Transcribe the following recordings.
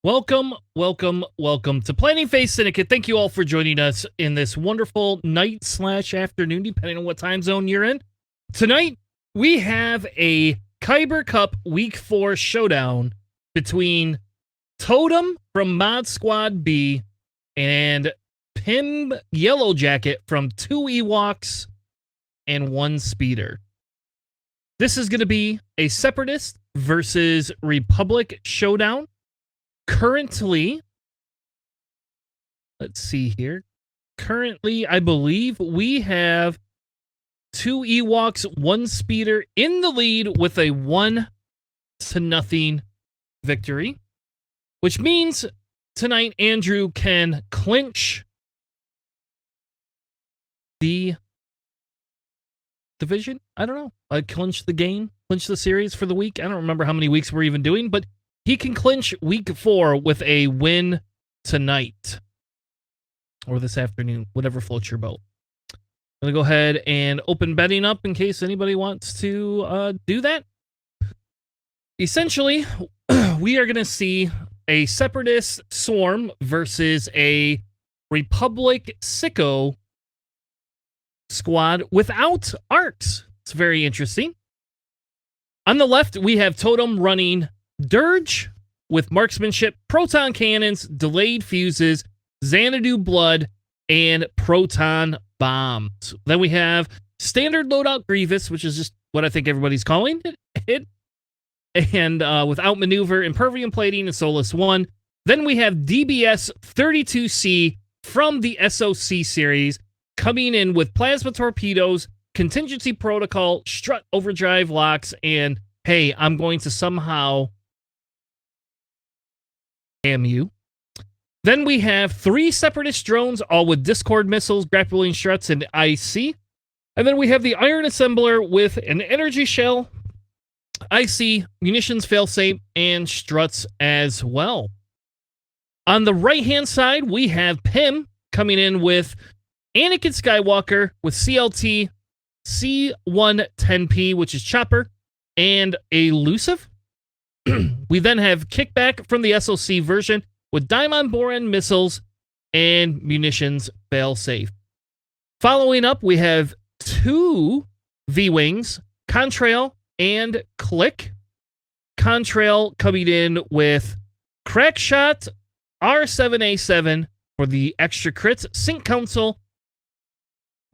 Welcome, welcome, welcome to Planning Phase Syndicate. Thank you all for joining us in this wonderful night/afternoon, depending on what time zone you're in. Tonight, we have a Kyber Cup Week 4 showdown between Totem from Mod Squad B and Pim Yellow Jacket from 2 Ewoks and 1 Speeder. This is going to be a Separatist versus Republic showdown. Currently, let's see here. Currently, I believe we have 2 Ewoks, 1 Speeder in the lead with a 1-0 victory, which means tonight Andrew can clinch the division. I don't know. Clinch the game, clinch the series for the week. I don't remember how many weeks we're even doing, but he can clinch week 4 with a win tonight or this afternoon, whatever floats your boat. I'm going to go ahead and open betting up in case anybody wants to do that. Essentially, we are going to see a Separatist Swarm versus a Republic Sicko squad without arcs. It's very interesting. On the left, we have Totem running Dirge with marksmanship, proton cannons, delayed fuses, Xanadu blood, and proton bombs. Then we have standard loadout Grievous, which is just what I think everybody's calling it. And without maneuver, impervium plating, and Solus 1. Then we have DBS 32C from the SOC series coming in with plasma torpedoes, contingency protocol, strut overdrive locks, and hey, I'm going to somehow you. Then we have 3 Separatist drones, all with Discord missiles, grappling struts, and IC. And then we have the Iron Assembler with an energy shell, IC, munitions failsafe, and struts as well. On the right-hand side, we have Pim coming in with Anakin Skywalker with CLT, C110P, which is Chopper, and Elusive. We then have Kickback from the SOC version with Diamond Boron missiles and munitions failsafe. Following up, we have 2 V-Wings, Contrail and Click. Contrail coming in with Crackshot, R7A7 for the extra crits, Sync Council,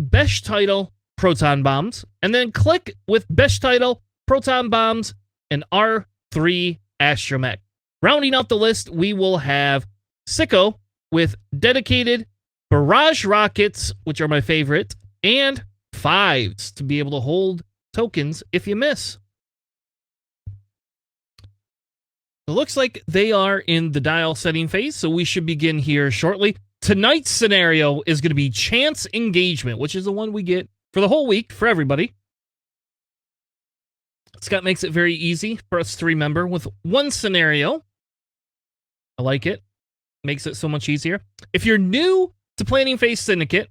Besh Title, Proton Bombs, and then Click with Besh Title, Proton Bombs, and R3 Astromech. Rounding out the list, we will have Sicko with dedicated barrage rockets, which are my favorite, and 5s to be able to hold tokens if you miss. It looks like they are in the dial setting phase, so we should begin here shortly. Tonight's scenario is going to be Chance Engagement, which is the one we get for the whole week for everybody. Scott makes it very easy for us to remember with one scenario. I like it. Makes it so much easier. If you're new to Planning Phase Syndicate,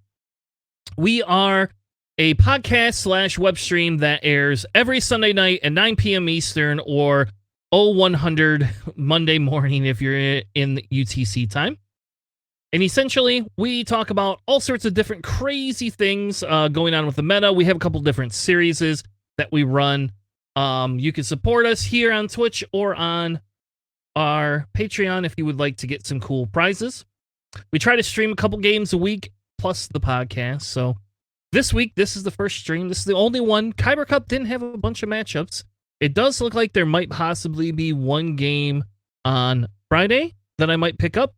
we are a podcast / web stream that airs every Sunday night at 9 p.m. Eastern or 0100 Monday morning if you're in UTC time. And essentially, we talk about all sorts of different crazy things going on with the meta. We have a couple different series that we run. You can support us here on Twitch or on our Patreon if you would like to get some cool prizes. We try to stream a couple games a week plus the podcast. So this week, this is the first stream. This is the only one. Kyber Cup didn't have a bunch of matchups. It does look like there might possibly be one game on Friday that I might pick up.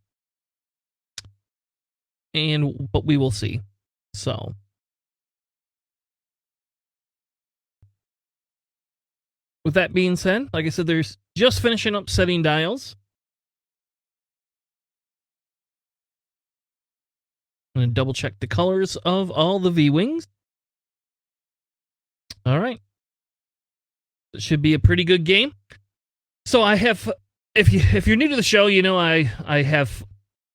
But we will see. So with that being said, like I said, there's just finishing up setting dials. I'm going to double check the colors of all the V-Wings. All right. It should be a pretty good game. So I have, if you're new to the show, you know I have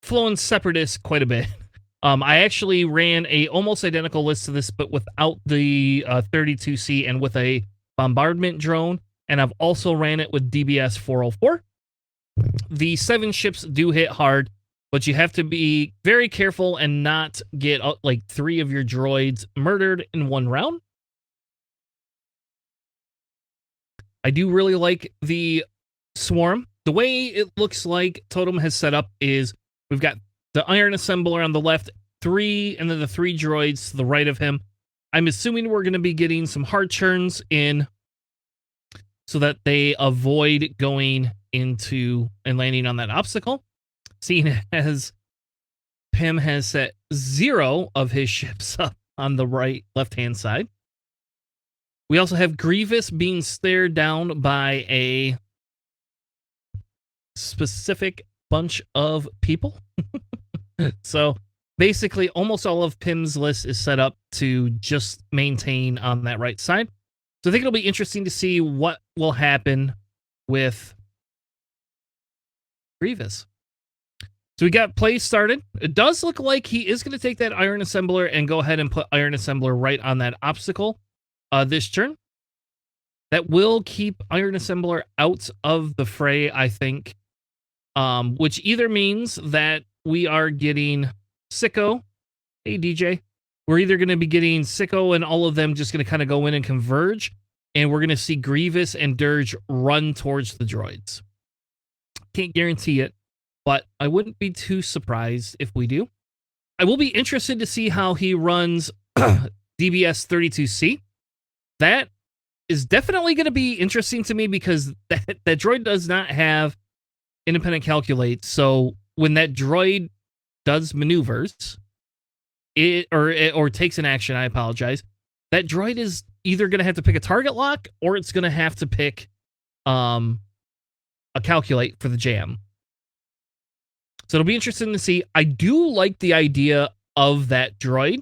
flown Separatist quite a bit. I actually ran a almost identical list to this, but without the 32C and with a bombardment drone, and I've also ran it with DBS 404. The 7 ships do hit hard, but you have to be very careful and not get like 3 of your droids murdered in one round. I do really like the swarm. The way it looks like Totem has set up is we've got the Iron Assembler on the left, 3, and then the 3 droids to the right of him. I'm assuming we're going to be getting some hard churns in so that they avoid going into and landing on that obstacle. Seeing as Pim has set 0 of his ships up on the left-hand side. We also have Grievous being stared down by a specific bunch of people. So basically, almost all of Pim's list is set up to just maintain on that right side. So I think it'll be interesting to see what will happen with Grievous. So we got play started. It does look like he is going to take that Iron Assembler and go ahead and put Iron Assembler right on that obstacle this turn. That will keep Iron Assembler out of the fray, I think. Which either means that we are getting Sicko. Hey, DJ. We're either going to be getting Sicko and all of them just going to kind of go in and converge. And we're going to see Grievous and Dirge run towards the droids. Can't guarantee it, but I wouldn't be too surprised if we do. I will be interested to see how he runs DBS-32C. That is definitely going to be interesting to me because that droid does not have independent calculate. So when that droid does maneuvers, or takes an action, I apologize, that droid is either going to have to pick a target lock or it's going to have to pick a calculate for the jam. So it'll be interesting to see. I do like the idea of that droid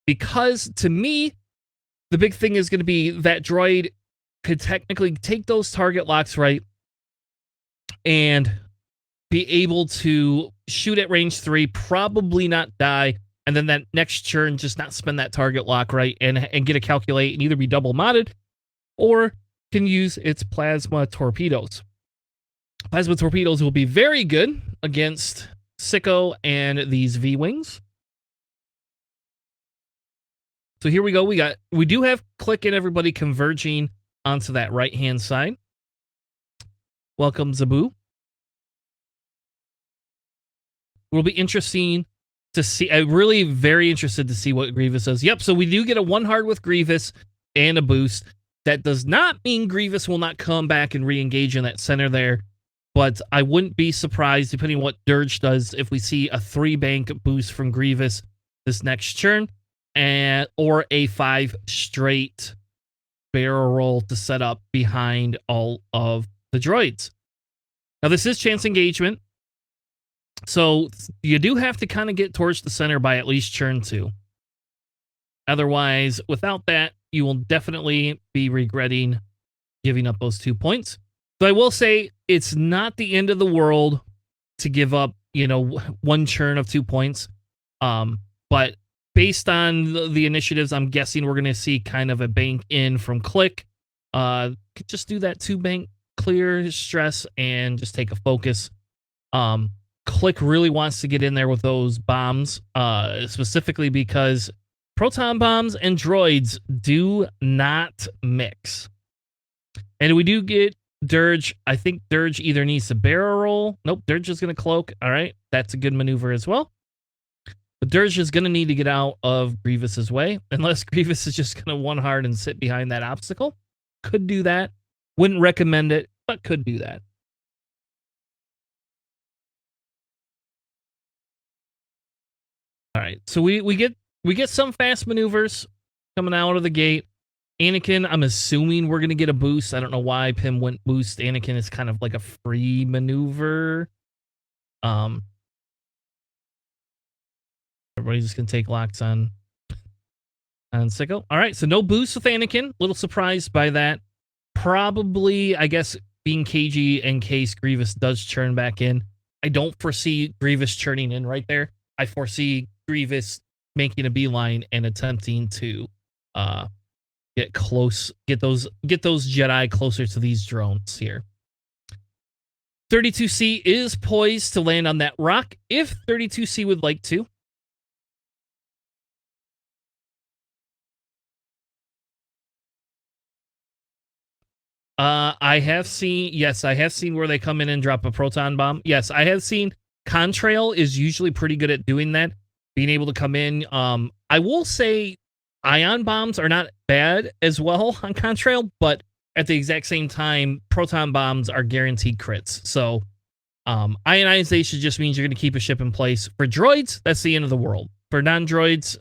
because to me, the big thing is going to be that droid could technically take those target locks right and be able to shoot at range 3, probably not die, and then that next turn just not spend that target lock right and get a calculate and either be double modded or can use its plasma torpedoes. Plasma torpedoes will be very good against Sicko and these V-Wings. So here we go. We do have Click and everybody converging onto that right-hand side. Welcome, Zabu. Will be interesting to see. I'm really very interested to see what Grievous does. Yep, so we do get a 1 hard with Grievous and a boost. That does not mean Grievous will not come back and re-engage in that center there. But I wouldn't be surprised, depending on what Dirge does, if we see a 3-bank boost from Grievous this next turn, or a 5 straight barrel roll to set up behind all of the droids. Now, this is chance engagement, so you do have to kind of get towards the center by at least turn 2. Otherwise, without that, you will definitely be regretting giving up those 2 points. So I will say it's not the end of the world to give up, 1 churn of 2 points. But based on the initiatives, I'm guessing we're going to see kind of a bank in from Click. Just do that 2-bank clear stress and just take a focus. Click really wants to get in there with those bombs, specifically because proton bombs and droids do not mix. And we do get Dirge. I think Dirge either needs to barrel roll. Nope, Dirge is going to cloak. All right, that's a good maneuver as well. But Dirge is going to need to get out of Grievous's way, unless Grievous is just going to 1 hard and sit behind that obstacle. Could do that. Wouldn't recommend it, but could do that. All right, so we get some fast maneuvers coming out of the gate. Anakin, I'm assuming we're going to get a boost. I don't know why Pim went boost. Anakin is kind of like a free maneuver. Everybody's just going to take locks on Sicko. All right, so no boost with Anakin. A little surprised by that. Probably, I guess, being cagey in case Grievous does churn back in. I don't foresee Grievous churning in right there. I foresee Grievous making a beeline and attempting to get those Jedi closer to these drones here. 32C is poised to land on that rock if 32C would like to. I have seen, yes, I have seen where they come in and drop a proton bomb. Yes, I have seen Contrail is usually pretty good at doing that, being able to come in. I will say ion bombs are not bad as well on Contrail, but at the exact same time, proton bombs are guaranteed crits. So ionization just means you're going to keep a ship in place. For droids, that's the end of the world. For non-droids,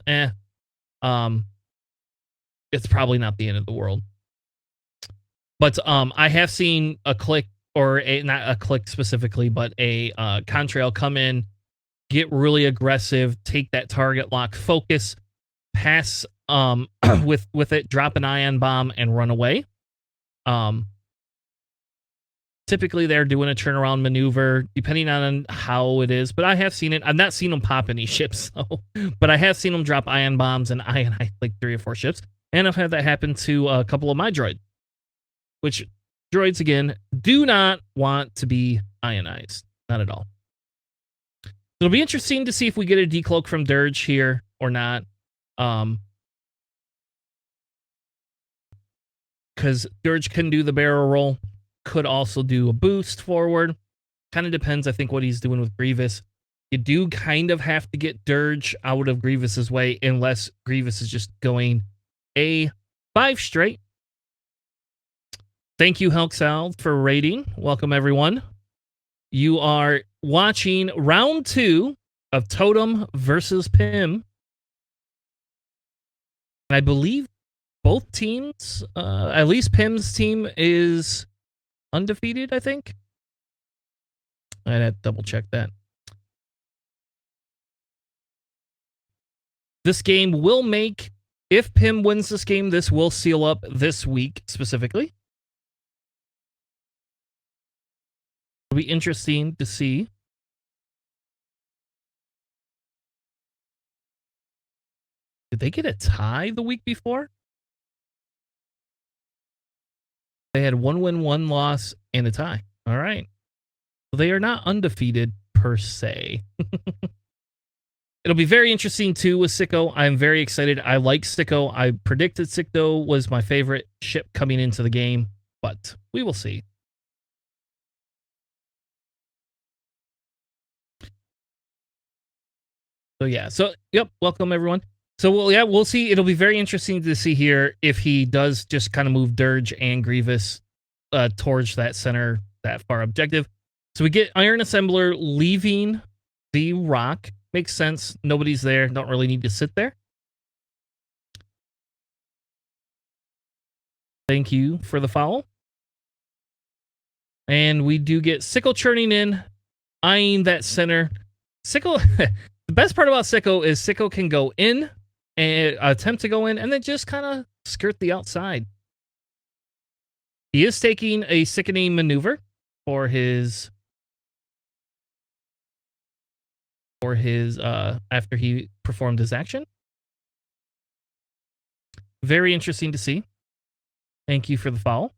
it's probably not the end of the world. But I have seen a click, or not a click specifically, but a contrail come in, get really aggressive, take that target lock focus, pass with it, drop an ion bomb, and run away. Typically, they're doing a turnaround maneuver, depending on how it is. But I have seen it. I've not seen them pop any ships, though. But I have seen them drop ion bombs and ionize like 3 or 4 ships. And I've had that happen to a couple of my droids. Which, droids, again, do not want to be ionized. Not at all. It'll be interesting to see if we get a decloak from Dirge here or not. Because Dirge can do the barrel roll. Could also do a boost forward. Kind of depends, I think, what he's doing with Grievous. You do kind of have to get Dirge out of Grievous's way unless Grievous is just going a 5 straight. Thank you, Hexiled, for rating. Welcome, everyone. You are watching round 2 of Totem versus Pim. And I believe both teams, at least Pim's team, is undefeated, I think. I'd have to double check that. This game will make, if Pim wins this game, this will seal up this week specifically. It'll be interesting to see. Did they get a tie the week before? They had 1 win, 1 loss, and a tie. All right. So they are not undefeated per se. It'll be very interesting, too, with Sicko. I'm very excited. I like Sicko. I predicted Sicko was my favorite ship coming into the game, but we will see. So, yeah. So, yep. Welcome, everyone. So, we'll see. It'll be very interesting to see here if he does just kind of move Dirge and Grievous towards that center, that far objective. So, we get Iron Assembler leaving the rock. Makes sense. Nobody's there. Don't really need to sit there. Thank you for the foul. And we do get Sicko churning in, eyeing that center. Sicko... The best part about Sicko is Sicko can go in and attempt to go in and then just kind of skirt the outside. He is taking a sickening maneuver for his after he performed his action. Very interesting to see. Thank you for the foul.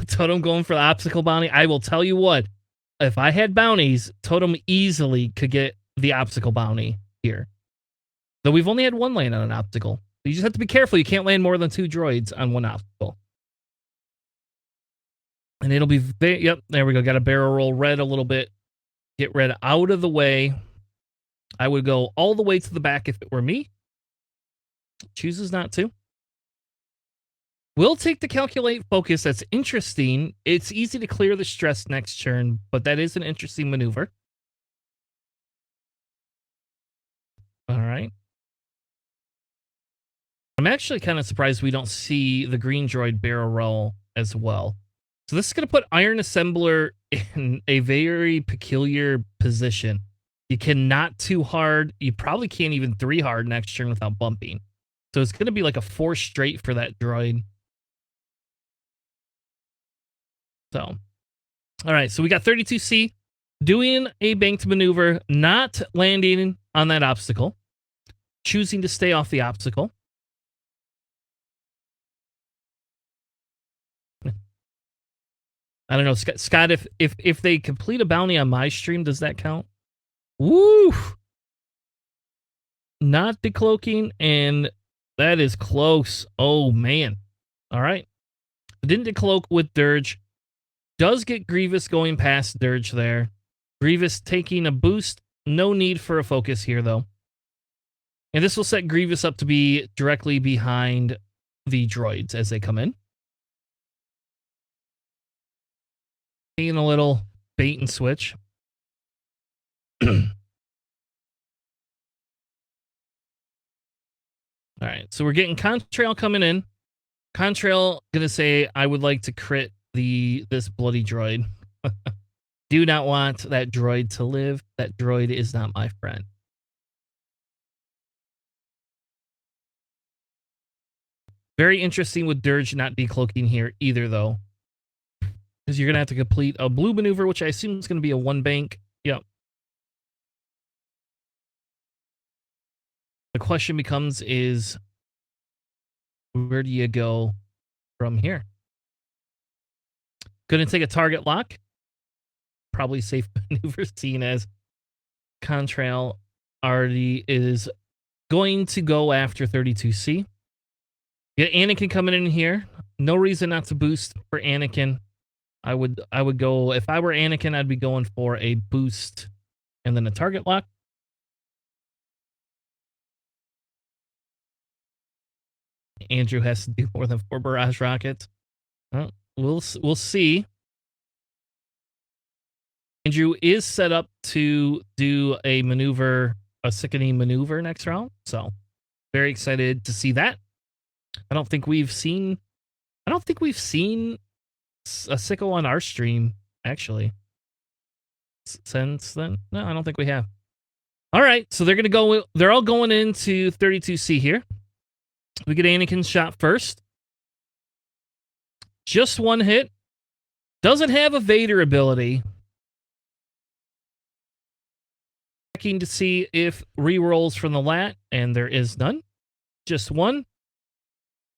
Totem going for the obstacle bounty. I will tell you what, if I had bounties, Totem easily could get the obstacle bounty here. Though we've only had 1 land on an obstacle. You just have to be careful. You can't land more than 2 droids on 1 obstacle. And it'll be... Yep, there we go. Got a barrel roll red a little bit. Get red out of the way. I would go all the way to the back if it were me. Chooses not to. We'll take the calculate focus. That's interesting. It's easy to clear the stress next turn, but that is an interesting maneuver. All right. I'm actually kind of surprised we don't see the green droid barrel roll as well. So this is going to put Iron Assembler in a very peculiar position. You cannot 2 hard. You probably can't even 3 hard next turn without bumping. So it's going to be like a 4 straight for that droid. So, all right, so we got 32C. doing a banked maneuver, not landing on that obstacle, choosing to stay off the obstacle. I don't know, Scott. If they complete a bounty on my stream, does that count? Woo! Not decloaking, and that is close. Oh man! All right, didn't decloak with Dirge. Does get Grievous going past Dirge there. Grievous taking a boost. No need for a focus here though, and this will set Grievous up to be directly behind the droids as they come in. Taking a little bait and switch. All right, so we're getting Contrail coming in. Contrail gonna say, I would like to crit this bloody droid. Do not want that droid to live. That droid is not my friend. Very interesting with Dirge not decloaking here either, though. Because you're gonna have to complete a blue maneuver, which I assume is gonna be a one bank. Yep. The question becomes is, where do you go from here? Gonna take a target lock. Probably safe maneuver, seen as Contrail already is going to go after 32C. Get Anakin coming in here. No reason not to boost for Anakin. I would go, if I were Anakin, I'd be going for a boost and then a target lock. Andrew has to do more than 4 barrage rockets. Well, we'll see. Andrew is set up to do a maneuver, a sickening maneuver next round. So very excited to see that. I don't think we've seen a sicko on our stream, actually. Since then? No, I don't think we have. All right, so they're all going into 32C here. We get Anakin's shot first. Just one hit. Doesn't have a Vader ability. Checking to see if rerolls from the lat, and there is none. Just one.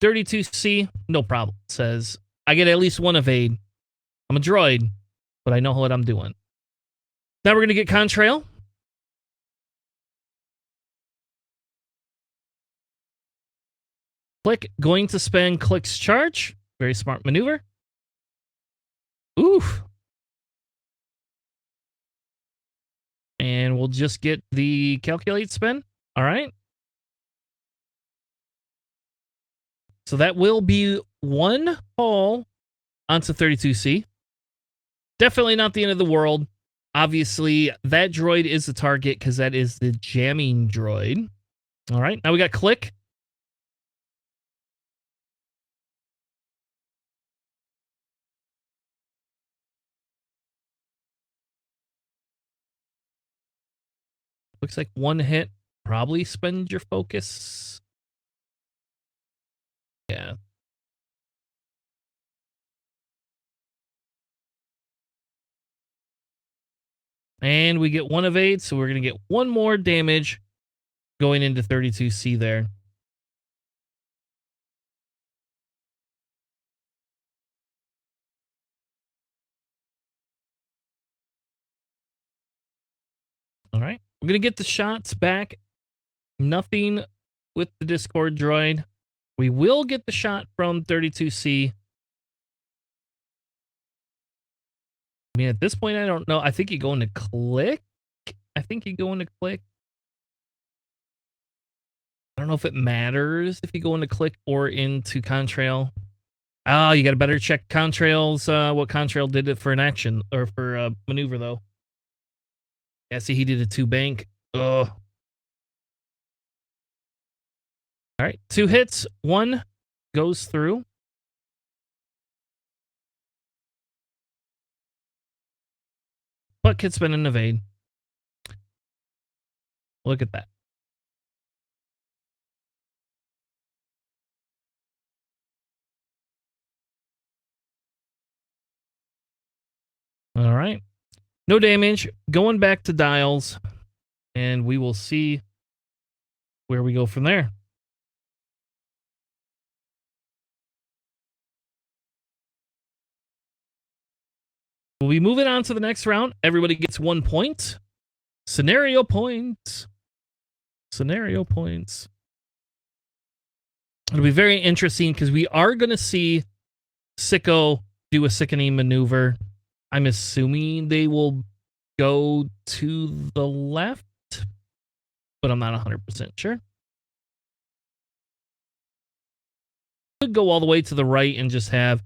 32C, no problem. Says, I get at least one evade. I'm a droid, but I know what I'm doing. Now we're going to get Contrail. Click, going to spend Click's charge. Very smart maneuver. Oof. And we'll just get the calculate spin. All right. So that will be one haul onto 32C. Definitely not the end of the world. Obviously, that droid is the target because that is the jamming droid. All right. Now we got Click. Looks like one hit. Probably spend your focus. Yeah. And we get one evade, so we're going to get one more damage going into 32C there. All right. We're going to get the shots back. Nothing with the Discord droid. We will get the shot from 32C. I mean, at this point, I don't know. I think you go into Click. I don't know if it matters if you go into Click or into Contrail. Oh, you got to better check Contrail's, what Contrail did it for an action, or for a maneuver, though. Yeah, see, he did a 2 bank. Ugh. All right, 2 hits. 1 goes through. But can spin an evade. Look at that. All right. No damage. Going back to dials. And we will see where we go from there. We'll be moving on to the next round. Everybody gets 1 point. Scenario points. Scenario points. It'll be very interesting because we are going to see Sicko do a sickening maneuver. I'm assuming they will go to the left, but I'm not 100% sure. Could go all the way to the right and just have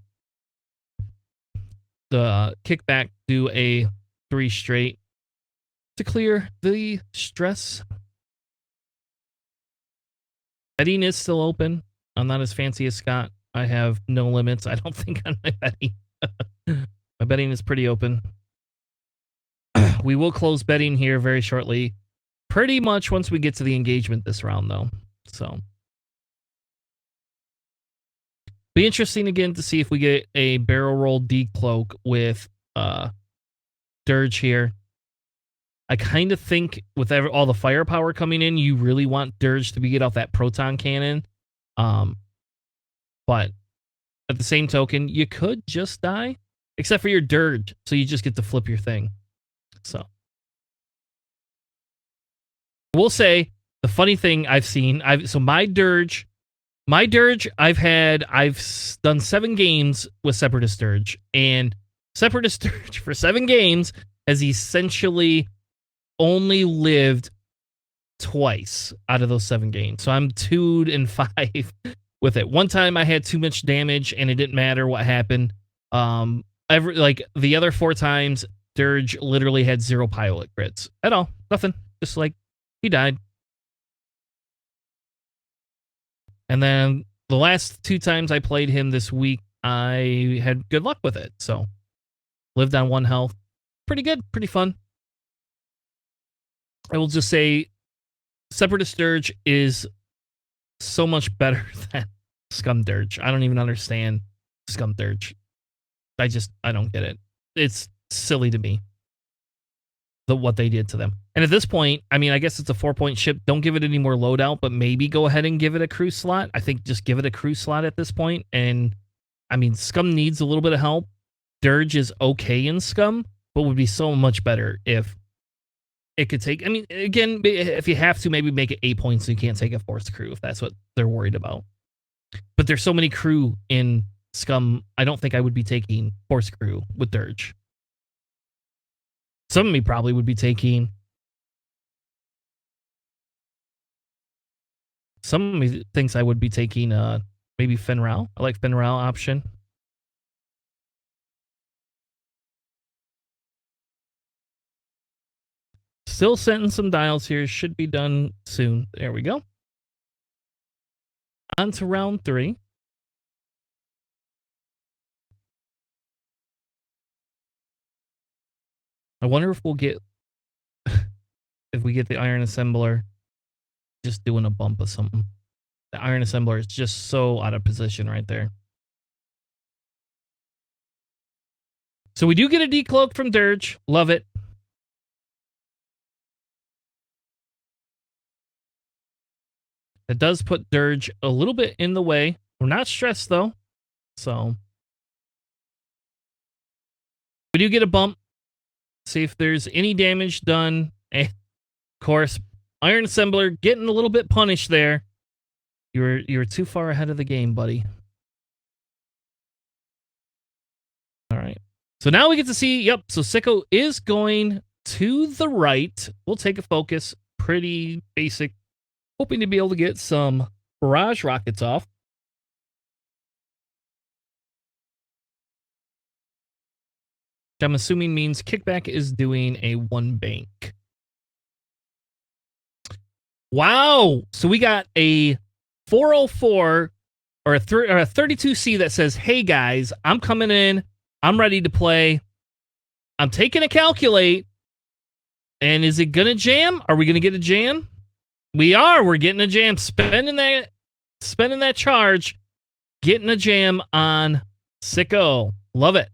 the kickback do a 3 straight to clear the stress. Betting is still open. I'm not as fancy as Scott. I have no limits, I don't think, on my betting. My betting is pretty open. We will close betting here very shortly. Pretty much once we get to the engagement this round, though. So, be interesting again to see if we get a barrel roll decloak with Dirge here. I kind of think with all the firepower coming in, you really want Dirge to get off that proton cannon. But at the same token, you could just die, except for your Dirge, so you just get to flip your thing. So, we'll say the funny thing I've seen. My Dirge. I've done 7 games with Separatist Dirge, and Separatist Dirge for 7 games has essentially only lived twice out of those 7 games. So I'm 2-5 with it. One time I had too much damage and it didn't matter what happened. The other 4 times, Dirge literally had 0 pilot crits at all. Nothing. Just like he died. And then the last 2 times I played him this week, I had good luck with it. So lived on 1 health. Pretty good. Pretty fun. I will just say Separatist Dirge is so much better than Scum Dirge. I don't even understand Scum Dirge. I don't get it. It's silly to me, what they did to them. And at this point, I mean, I guess it's a 4-point ship. Don't give it any more loadout, but maybe go ahead and give it a crew slot. I think just give it a crew slot at this point. And I mean, Scum needs a little bit of help. Dirge is okay in Scum, but would be so much better if it could take, I mean, again, if you have to, maybe make it 8 points so you can't take a forced crew if that's what they're worried about. But there's so many crew in Scum, I don't think I would be taking forced crew with Dirge. Some of me probably would be taking. Some of me thinks I would be taking maybe Fenral. I like Fenral option. Still setting some dials here. Should be done soon. There we go. On to round 3. I wonder if we'll get if we get the Iron Assembler just doing a bump of something. The Iron Assembler is just so out of position right there. So we do get a decloak from Dirge. Love it. It does put Dirge a little bit in the way. We're not stressed though. So we do get a bump. See if there's any damage done. And of course, Iron Assembler getting a little bit punished there. You're too far ahead of the game, buddy. All right. So now we get to see, yep, so Sicko is going to the right. We'll take a focus. Pretty basic. Hoping to be able to get some barrage rockets off. Which I'm assuming means Kickback is doing a 1 bank. Wow! So we got a 404 or a 32C that says, hey guys, I'm coming in. I'm ready to play. I'm taking a calculate. And is it going to jam? Are we going to get a jam? We are. We're getting a jam. Spending that charge. Getting a jam on Sicko. Love it.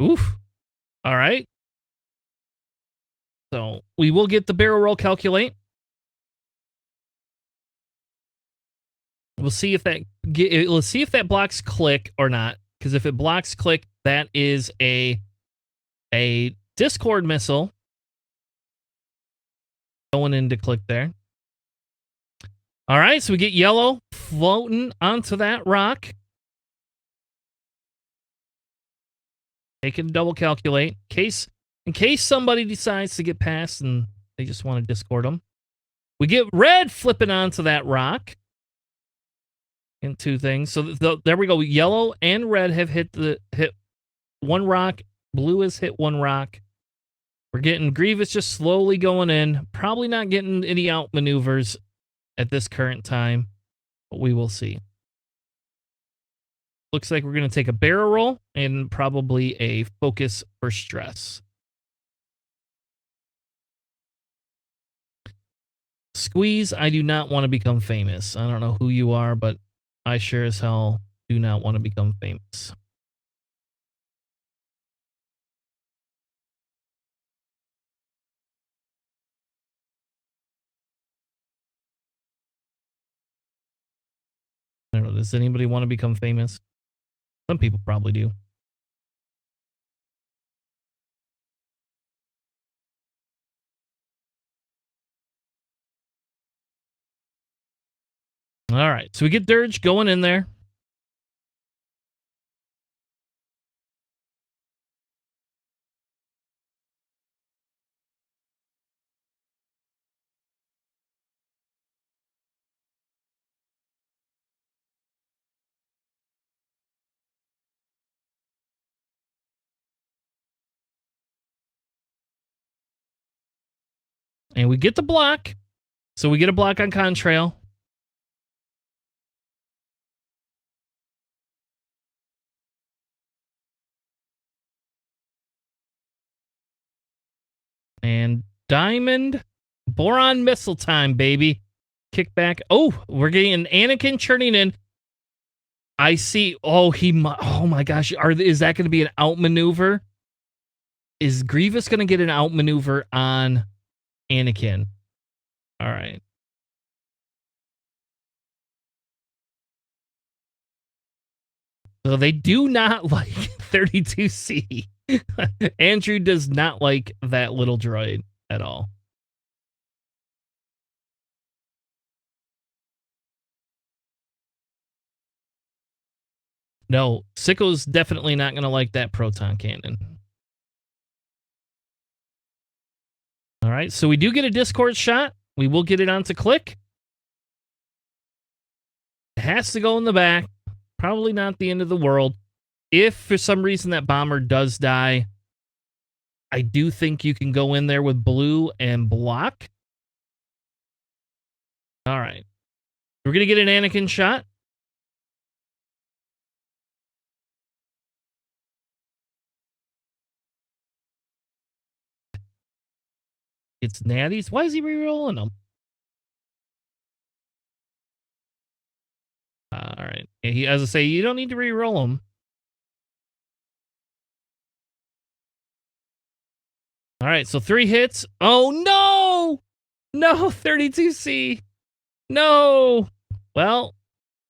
Oof. All right. So we will get the barrel roll calculate. We'll see if that let's see if that blocks click or not. Because if it blocks click, that is a Discord missile going into click there. All right, so we get yellow floating onto that rock. They can double calculate in case somebody decides to get past and they just want to discord them. We get red flipping onto that rock. And two things. So there we go. Yellow and red have hit one rock. Blue has hit one rock. We're getting Grievous just slowly going in. Probably not getting any outmaneuvers at this current time, but we will see. Looks like we're going to take a barrel roll and probably a focus for stress. Squeeze, I do not want to become famous. I don't know who you are, but I sure as hell do not want to become famous. I don't know. Does anybody want to become famous? Some people probably do. All right. So we get Dirge going in there. And we get the block. So we get a block on Contrail. And Diamond Boron Missile time, baby. Kickback. Oh, we're getting an Anakin churning in. I see. Oh, oh my gosh. Is that going to be an outmaneuver? Is Grievous going to get an outmaneuver on Anakin? All right. So they do not like 32C. Andrew does not like that little droid at all. No, Sicko's definitely not going to like that proton cannon. All right, so we do get a Discord shot. We will get it onto click. It has to go in the back. Probably not the end of the world. If for some reason that bomber does die, I do think you can go in there with blue and block. All right. We're going to get an Anakin shot. It's Natty's. Why is he re-rolling them? All right. As I say, you don't need to re-roll them. All right, so 3 hits. Oh, no! No, 32C. No! Well,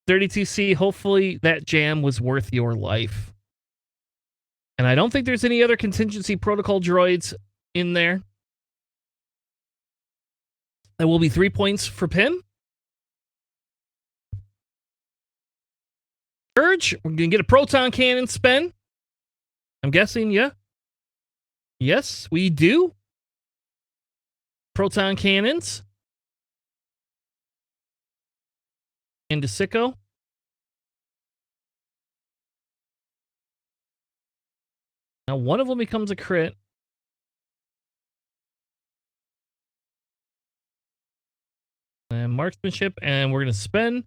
32C, hopefully that jam was worth your life. And I don't think there's any other contingency protocol droids in there. That will be 3 points for Pim. Urge, we're going to get a proton cannon spin. I'm guessing, yeah. Yes, we do. Proton cannons. Into Sicko. Now, one of them becomes a crit. And marksmanship, and we're going to spin.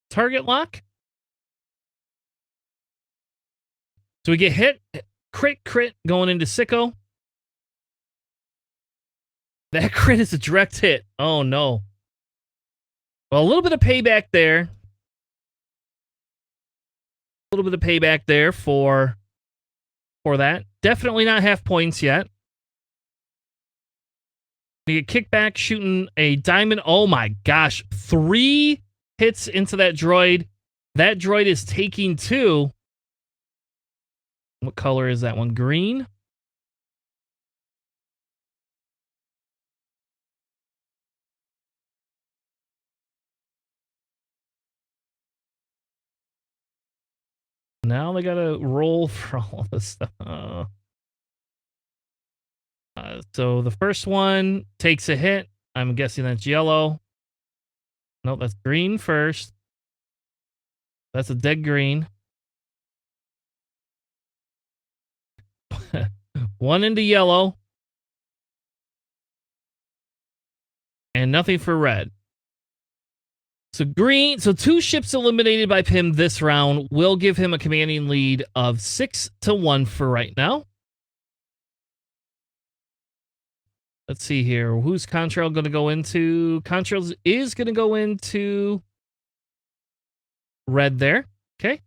Target lock. So we get hit. Crit going into Sicko. That crit is a direct hit. Oh, no. Well, a little bit of payback there. A little bit of payback there for that. Definitely not half points yet. We get kickback shooting a diamond. Oh my gosh. 3 hits into that droid. That droid is taking 2. What color is that one? Green? Now they gotta roll for all of this stuff. So the first one takes a hit. I'm guessing that's yellow. No, that's green first. That's a dead green. 1 into yellow. And nothing for red. So green, so 2 ships eliminated by Pym this round will give him a commanding lead of 6-1 for right now. Let's see here. Who's Contrail going to go into? Contrail is going to go into red there. Okay.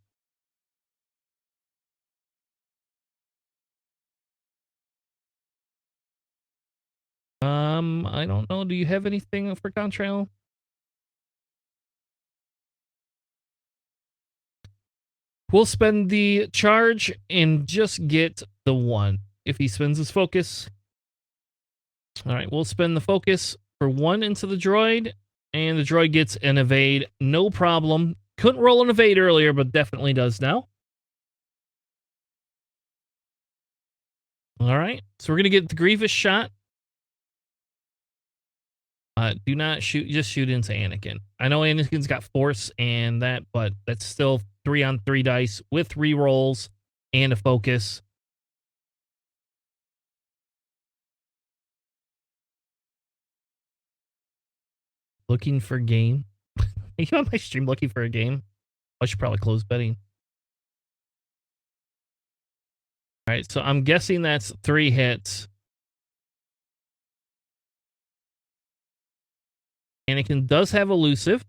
I don't know. Do you have anything for Contrail? We'll spend the charge and just get the 1. If he spends his focus. All right, we'll spend the focus for 1 into the droid, and the droid gets an evade. No problem. Couldn't roll an evade earlier, but definitely does now. All right, so we're going to get the Grievous shot. Do not shoot, just shoot into Anakin. I know Anakin's got force and that, but that's still 3 on 3 dice with rerolls and a focus. Looking for game. Are you on my stream looking for a game? I should probably close betting. All right, so I'm guessing that's 3 hits. Anakin does have elusive.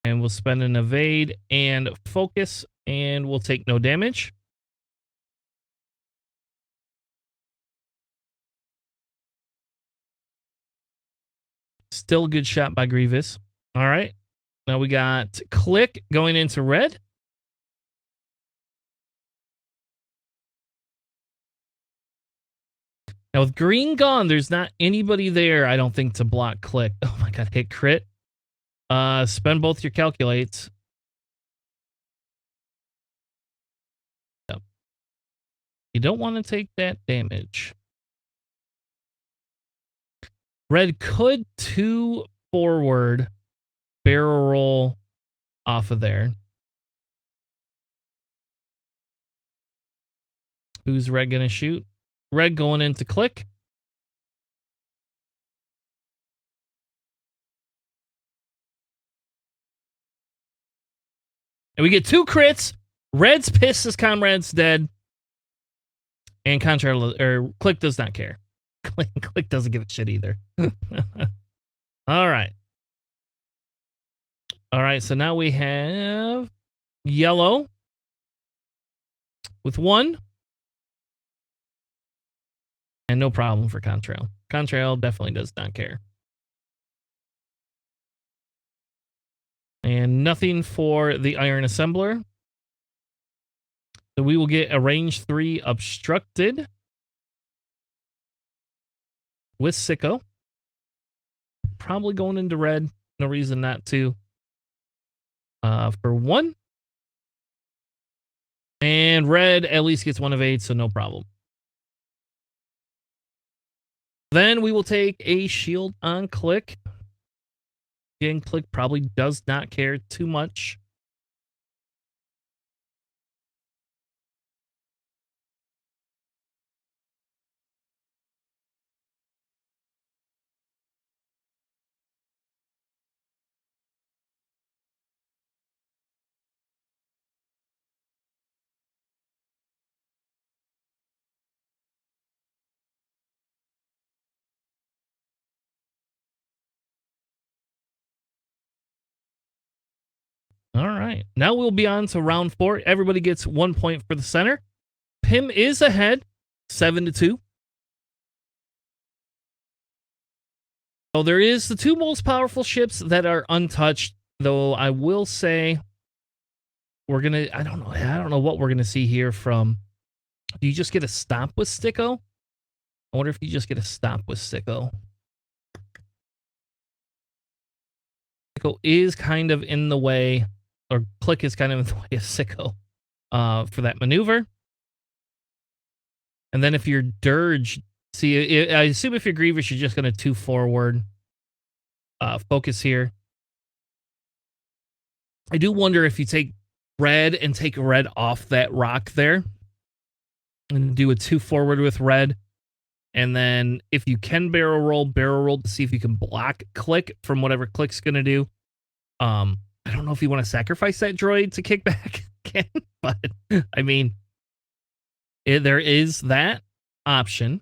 And we'll spend an evade and focus, and we'll take no damage. Still a good shot by Grievous. All right. Now we got Click going into red. Now with green gone, there's not anybody there, I don't think, to block Click. Oh my god, hit crit. Spend both your calculates. Yep. You don't want to take that damage. Red could 2 forward barrel roll off of there. Who's red gonna shoot? Red going into Click. And we get 2 crits. Red's pissed his comrade's dead. And Click does not care. Click doesn't give a shit either. All right. All right, so now we have yellow with 1. And no problem for Contrail. Contrail definitely does not care. And nothing for the Iron Assembler. So we will get a range 3 obstructed with Sicko. Probably going into red. No reason not to. For 1. And red at least gets 1 evade, so no problem. Then we will take a shield on Click. Again, Click probably does not care too much. All right. Now we'll be on to round 4. Everybody gets 1 point for the center. Pim is ahead, 7-2. So there is the 2 most powerful ships that are untouched, though I will say we're gonna. I don't know what we're gonna see here from. Do you just get a stop with Sicko? I wonder if you just get a stop with Sicko. Sicko is kind of in the way, or Click is kind of in the way of Sicko for that maneuver. And then if you're Dirge, see, I assume if you're Grievous, you're just going to 2 forward focus here. I do wonder if you take red and take red off that rock there and do a 2 forward with red. And then if you can barrel roll to see if you can block Click from whatever Click's going to do. I don't know if you want to sacrifice that droid to kick back again, but I mean, there is that option.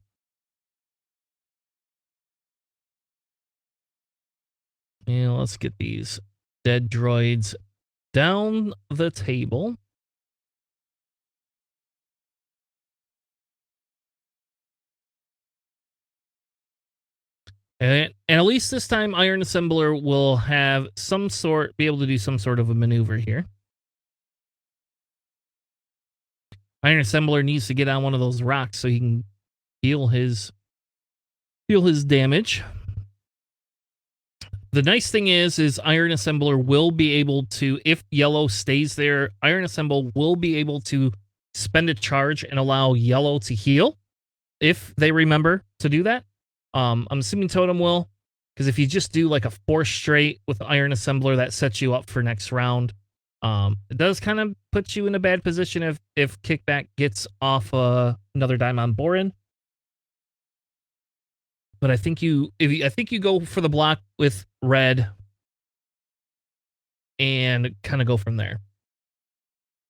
And let's get these dead droids down the table. And at least this time, Iron Assembler will have be able to do some sort of a maneuver here. Iron Assembler needs to get on one of those rocks so he can heal his damage. The nice thing is Iron Assembler will be able to, if yellow stays there, Iron Assembler will be able to spend a charge and allow yellow to heal if they remember to do that. I'm assuming Totem will, because if you just do like a 4 straight with Iron Assembler, that sets you up for next round. It does kind of put you in a bad position if Kickback gets off another dime on Borin. But I think you go for the block with red and kind of go from there.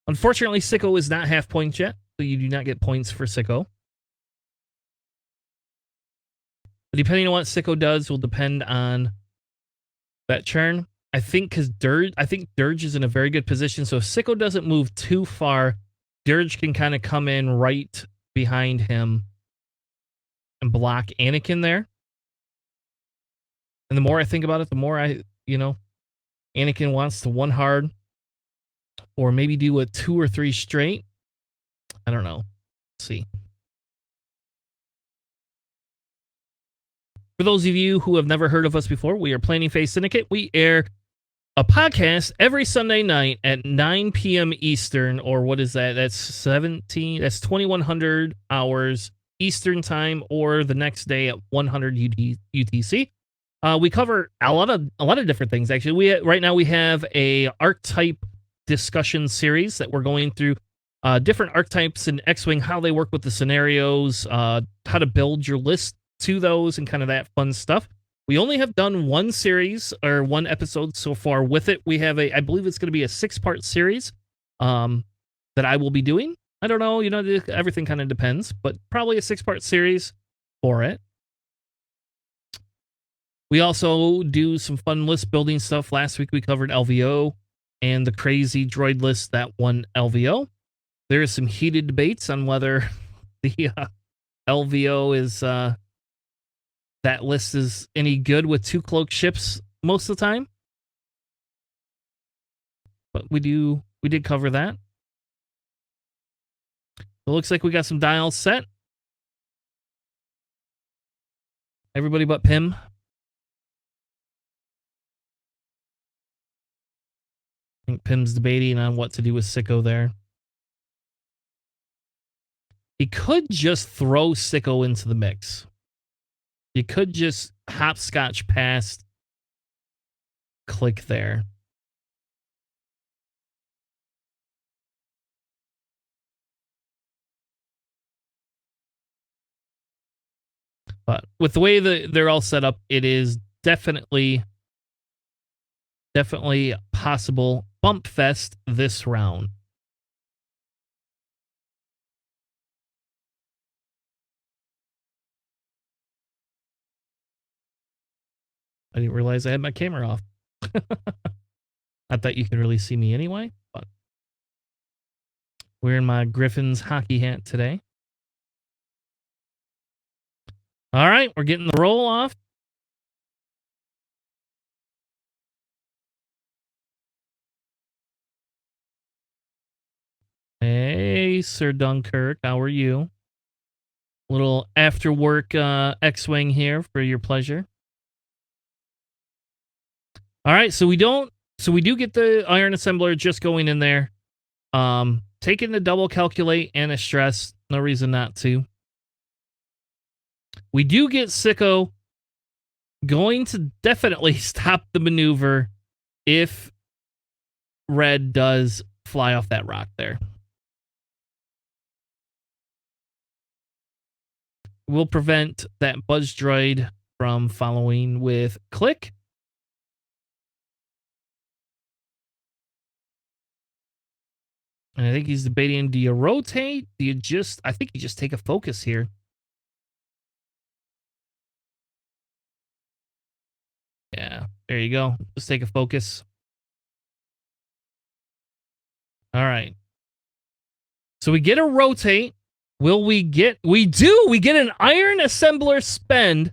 Unfortunately, Sicko is not half points yet, so you do not get points for Sicko. But depending on what Sicko does will depend on that churn. I think because Dirge is in a very good position, so if Sicko doesn't move too far, Dirge can kind of come in right behind him and block Anakin there. And the more I think about it, the more Anakin wants to 1 hard or maybe do a 2 or 3 straight. I don't know. Let's see. For those of you who have never heard of us before, we are Planning Phase Syndicate. We air a podcast every Sunday night at 9 p.m. Eastern, or what is that? That's 2100 hours Eastern time, or the next day at 100 UTC. We cover a lot of different things. Actually, right now we have a archetype discussion series that we're going through different archetypes in X-Wing, how they work with the scenarios, how to build your list to those, and kind of that fun stuff. We only have done 1 series or 1 episode so far with it. We have I believe it's going to be a 6-part series that I will be doing. I don't know, everything kind of depends, but probably a 6-part series for it. We also do some fun list building stuff. Last week we covered LVO and the crazy droid list that won LVO. There is some heated debates on whether the LVO is that list is any good with 2 cloak ships most of the time. But we did cover that. It looks like we got some dials set. Everybody but Pim. I think Pim's debating on what to do with Sicko there. He could just throw Sicko into the mix. You could just hopscotch past Click there. But with the way that they're all set up, it is definitely possible bump fest this round. I didn't realize I had my camera off. I thought you could really see me anyway, but wearing my Griffin's hockey hat today. All right, we're getting the roll off. Hey, Sir Dunkirk, how are you? Little after work X-Wing here for your pleasure. All right, so we do get the iron assembler just going in there. Taking the double calculate and a stress, no reason not to. We do get Sicko going to definitely stop the maneuver if red does fly off that rock there. We'll prevent that buzz droid from following with click. And I think he's debating, do you rotate? Do you just, I think you just take a focus here. Yeah, there you go. Just take a focus. All right. So we get a rotate. Will we get, we do, we get an iron assembler spend,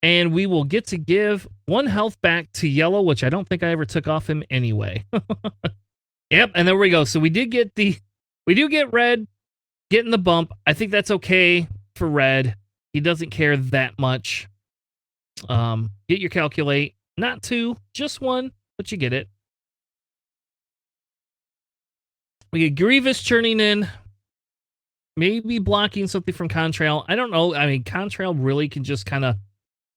and we will get to give 1 health back to yellow, which I don't think I ever took off him anyway. Yep, and there we go. So we do get red getting the bump. I think that's okay for red. He doesn't care that much. Get your calculate. Not 2, just 1, but you get it. We get Grievous churning in. Maybe blocking something from Contrail. I don't know. I mean, Contrail really can just kind of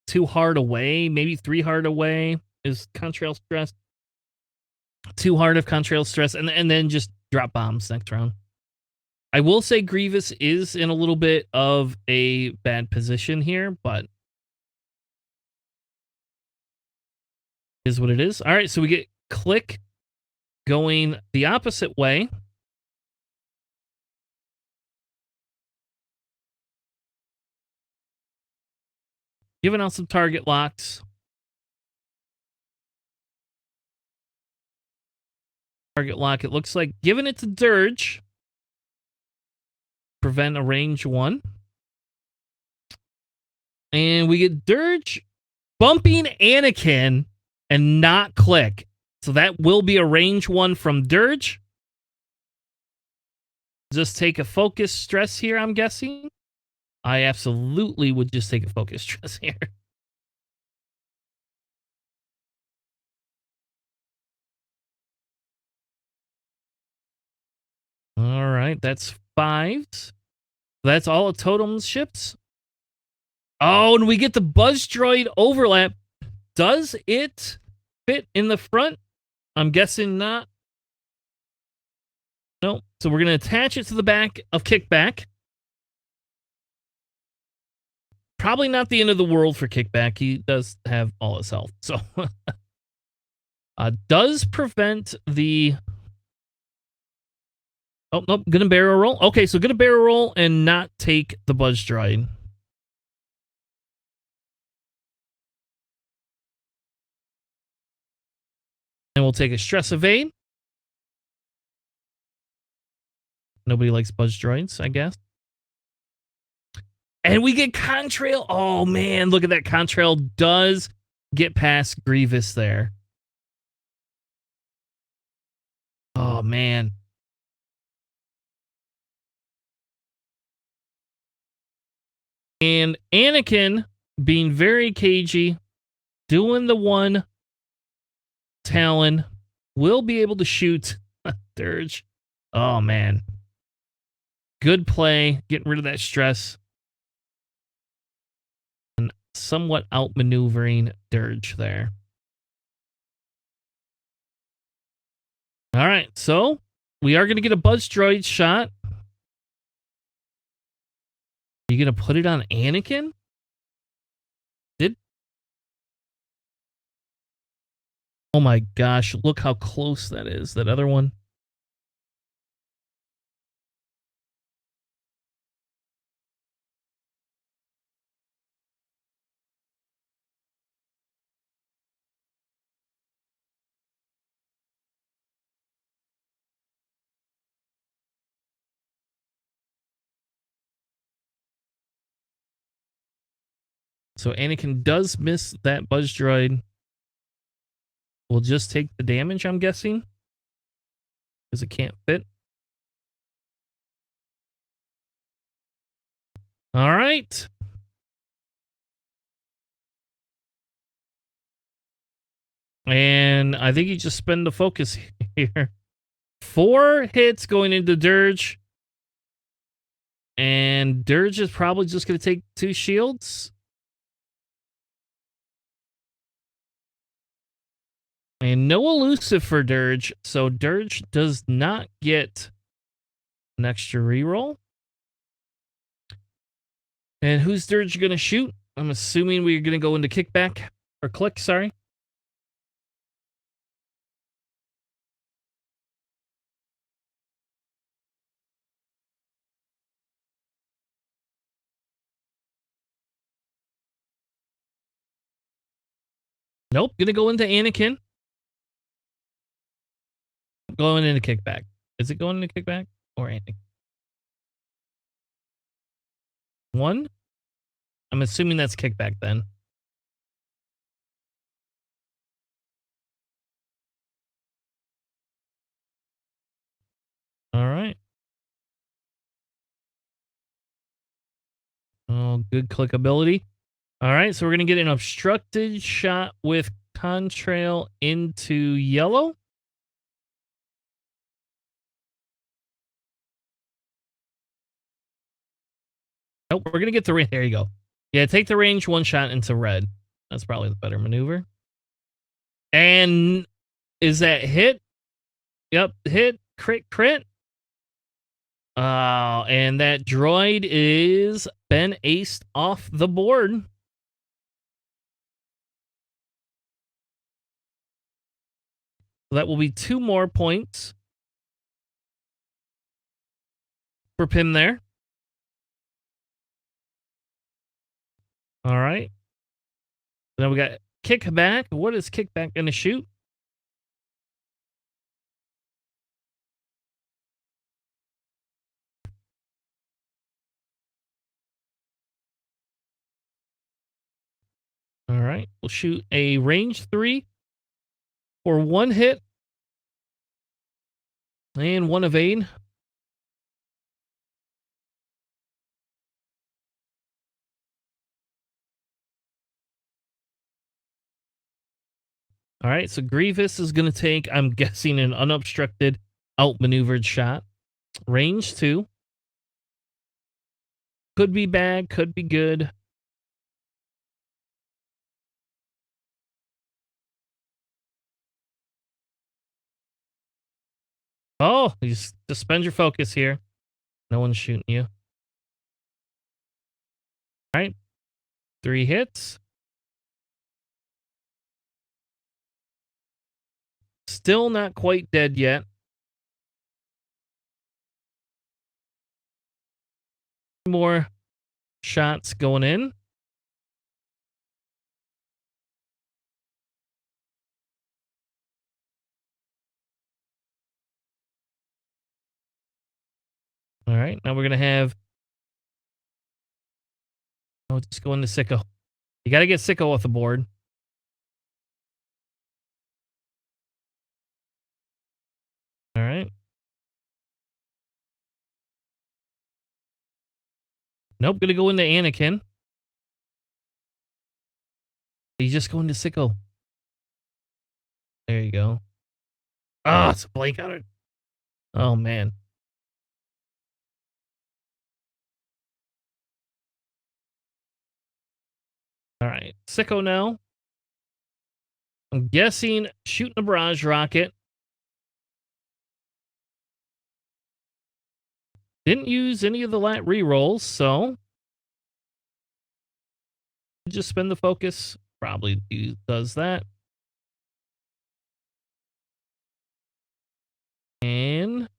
2 hard away. Maybe 3 hard away is Contrail stress. 2 hard of Contrail stress. And then just drop bombs next round. I will say Grievous is in a little bit of a bad position here, but is what it is. All right, so we get click going the opposite way. Giving out some target locks. Target lock, it looks like. Giving it to Dirge. Prevent a range 1. And we get Dirge bumping Anakin and not click. So that will be a range 1 from Dirge. Just take a focus stress here, I'm guessing. I absolutely would just take a focus stress here. All right, that's 5s. That's all of Totem's ships. Oh, and we get the Buzz Droid overlap. Does it fit in the front? I'm guessing not. No. So we're going to attach it to the back of Kickback. Probably not the end of the world for Kickback. He does have all his health. So does prevent the... Oh, nope. Gonna barrel roll. Okay, so gonna barrel roll and not take the Buzz Droid. And we'll take a stress evade. Nobody likes Buzz Droids, I guess. And we get Contrail. Oh, man, look at that. Contrail does get past Grievous there. Oh, man. And Anakin being very cagey, doing the 1 Talon, will be able to shoot Dirge. Oh, man. Good play, getting rid of that stress. And somewhat outmaneuvering Dirge there. All right, so we are going to get a Buzz Droid shot. Are you going to put it on Anakin? Oh my gosh, look how close that is, that other one. So Anakin does miss that Buzz Droid. We'll just take the damage, I'm guessing. Because it can't fit. All right. And I think you just spend the focus here. 4 hits going into Dirge. And Dirge is probably just going to take 2 shields. And no elusive for Dirge. So Dirge does not get an extra reroll. And who's Dirge going to shoot? I'm assuming we're going to go into kickback. Or click, sorry. Nope, going to go into Anakin. Going into kickback. Is it going into kickback or Anakin? 1? I'm assuming that's kickback then. All right. Oh, good clickability. All right, so we're going to get an obstructed shot with contrail into yellow. Nope, we're going to get the range. There you go. Yeah, take the range 1 shot into red. That's probably the better maneuver. And is that hit? Yep, hit, crit, crit. And that droid is been aced off the board. So that will be 2 more points for Pim there. All right. Then we got kickback. What is kickback going to shoot? All right. We'll shoot a range 3 for 1 hit and 1 evade. All right. So Grievous is going to take, I'm guessing, an unobstructed outmaneuvered shot. Range 2. Could be bad, could be good. Oh, you suspend your focus here. No one's shooting you. All right. 3 hits. Still not quite dead yet. More shots going in. All right. Now we're going to have... Oh, just go into Sicko. You got to get Sicko off the board. All right. Nope. Going to go into Anakin. You just go into Sicko. There you go. Oh, it's a blank on it. Oh, man. All right. Sicko now. I'm guessing shooting a barrage rocket. Didn't use any of the lat rerolls, so just spend the focus. Probably does that. And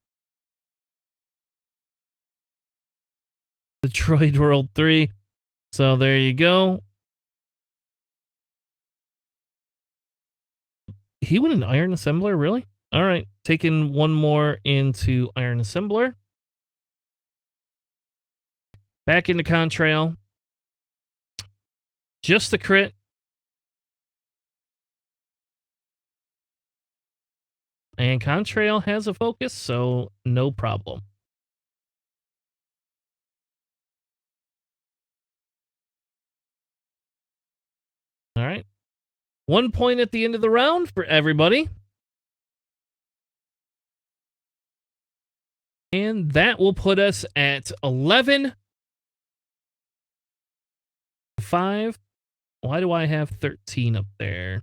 the droid world 3. So there you go. He went an iron assembler, really? All right, taking 1 more into iron assembler. Back into contrail. Just the crit. And Contrail has a focus, so no problem. All right. 1 point at the end of the round for everybody. And that will put us at 11-5. Why do I have 13 up there?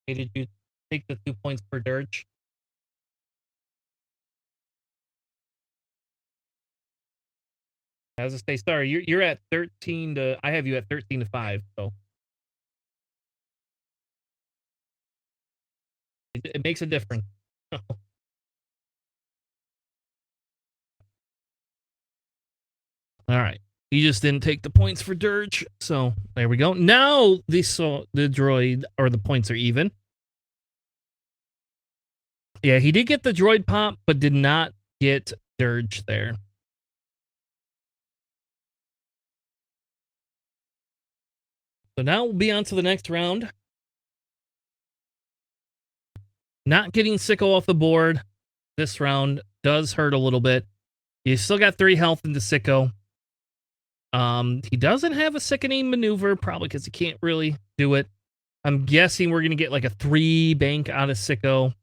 Hey, did you take the 2 points for Dirge? As I say, sorry, you're at 13 to. I have you at 13-5, so it makes a difference. All right. He just didn't take the points for Dirge, so there we go. Now the droid, or the points are even. Yeah, he did get the droid pop, but did not get Dirge there. So now we'll be on to the next round. Not getting Sicko off the board this round does hurt a little bit. You still got 3 health into Sicko. He doesn't have a sickening maneuver, probably because he can't really do it. I'm guessing we're going to get like a 3 bank out of Sicko.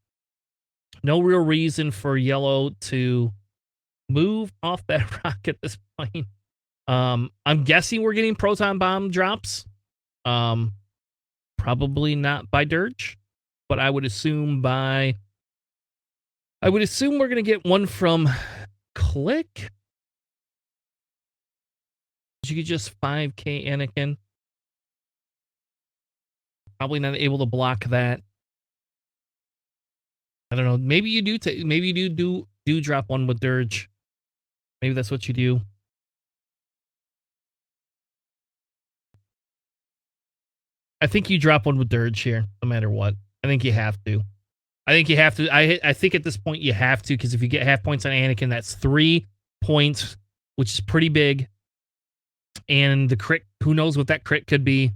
No real reason for Yellow to move off that rock at this point. I'm guessing we're getting proton bomb drops. Probably not by Dirge, but I would assume we're going to get one from Click. You could just 5k Anakin. Probably not able to block that. I don't know. Maybe you do. Maybe you do drop one with Dirge. Maybe that's what you do. I think you drop one with Dirge here, no matter what. I think you have to. I think at this point you have to, because if you get half points on Anakin, that's 3 points, which is pretty big. And the crit, who knows what that crit could be.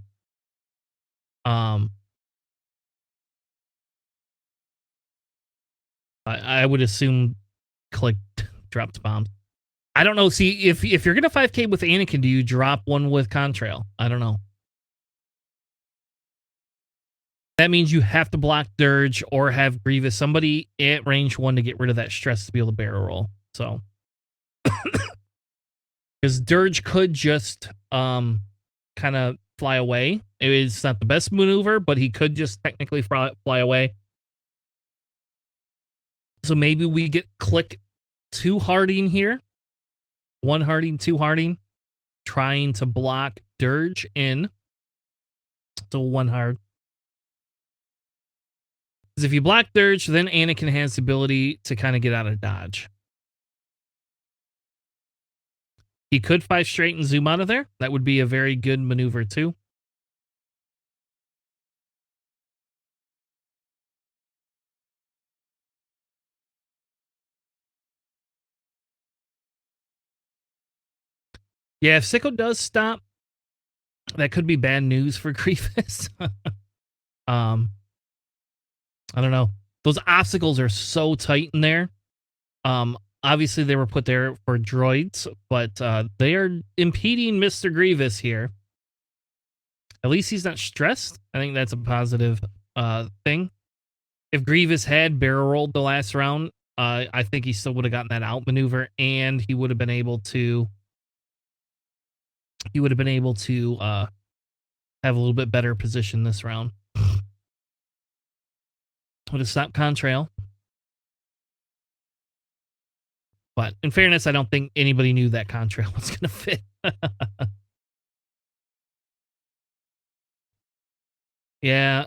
I would assume Click drops bombs. I don't know. See, if you're gonna 5k with Anakin, do you drop one with Contrail? I don't know. That means you have to block Dirge or have Grievous, somebody at range 1 to get rid of that stress to be able to barrel roll. So, because Dirge could just kind of fly away. It's not the best maneuver, but he could just technically fly away. So maybe we get Click 2 Harding here. 1 Harding, 2 Harding. Trying to block Dirge in. So 1 hard. Because if you block Dirge, then Anakin has the ability to kind of get out of dodge. He could 5 straight and zoom out of there. That would be a very good maneuver too. Yeah, if Sicko does stop, that could be bad news for Grievous. I don't know. Those obstacles are so tight in there. Obviously they were put there for droids, but they are impeding Mr. Grievous here. At least he's not stressed. I think that's a positive thing. If Grievous had barrel rolled the last round, I think he still would have gotten that out maneuver, and he would have been able to. He would have been able to have a little bit better position this round. Would have stopped Contrail. But in fairness, I don't think anybody knew that contrail was going to fit. Yeah.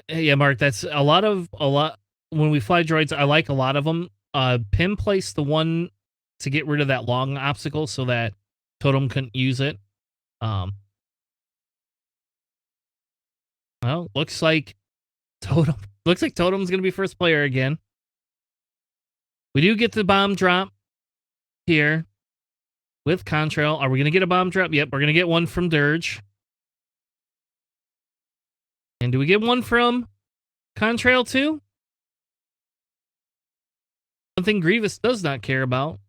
Yeah, Mark, that's a lot. When we fly droids, I like a lot of them. Pim placed the one to get rid of that long obstacle so that Totem couldn't use it. Well, looks like Totem's going to be first player again. We do get the bomb drop here with Contrail. Are we going to get a bomb drop? Yep, we're going to get one from Dirge. And do we get one from Contrail too? Something Grievous does not care about.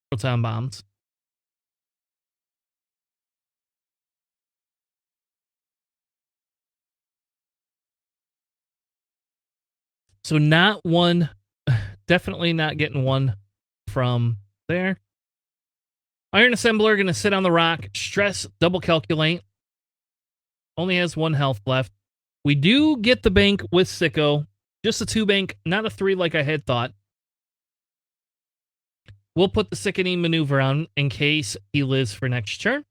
Proton bombs. So not one, definitely not getting one from there. Iron Assembler going to sit on the rock. Stress, double calculate. Only has 1 health left. We do get the bank with Sicko. Just a 2 bank, not a 3 like I had thought. We'll put the sickening maneuver on in case he lives for next turn.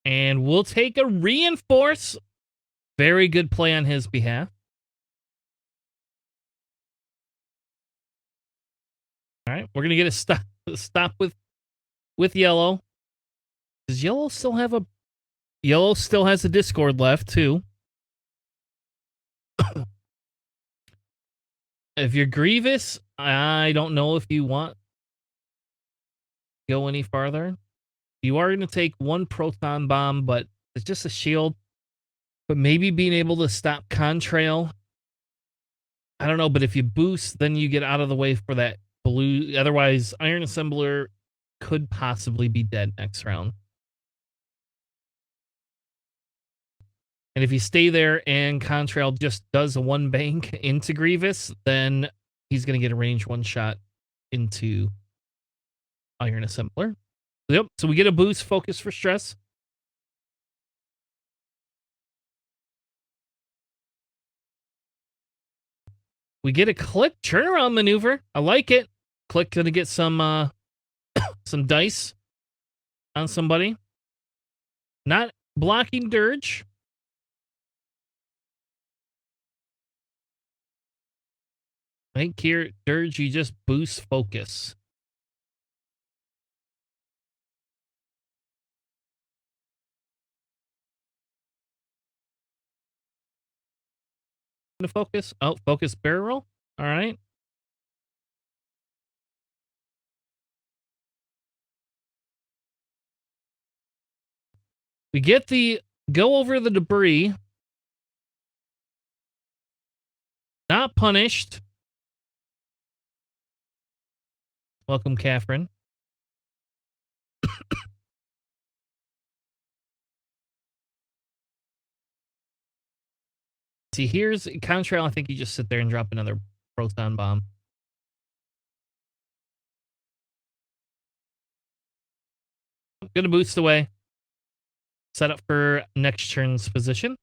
And we'll take a reinforce. Very good play on his behalf. All right, we're going to get a stop with Yellow. Does Yellow still have a... Yellow still has a Discord left, too. If you're Grievous, I don't know if you want to go any farther. You are going to take 1 proton bomb, but it's just a shield. But maybe being able to stop Contrail. I don't know, but if you boost, then you get out of the way for that blue. Otherwise, Iron Assembler could possibly be dead next round. And if you stay there and Contrail just does a 1 bank into Grievous, then he's going to get a range 1 shot into Iron Assembler. Yep, so we get a boost focus for stress. We get a Click turnaround maneuver. I like it. Click going to get some some dice on somebody. Not blocking Dirge. I think here, Dirge, you just boost focus. To focus. Oh, focus barrel roll. All right. We get the go over the debris. Not punished. Welcome, Catherine. See, here's Contrail. I think you just sit there and drop another proton bomb. I'm gonna boost away. Set up for next turn's position.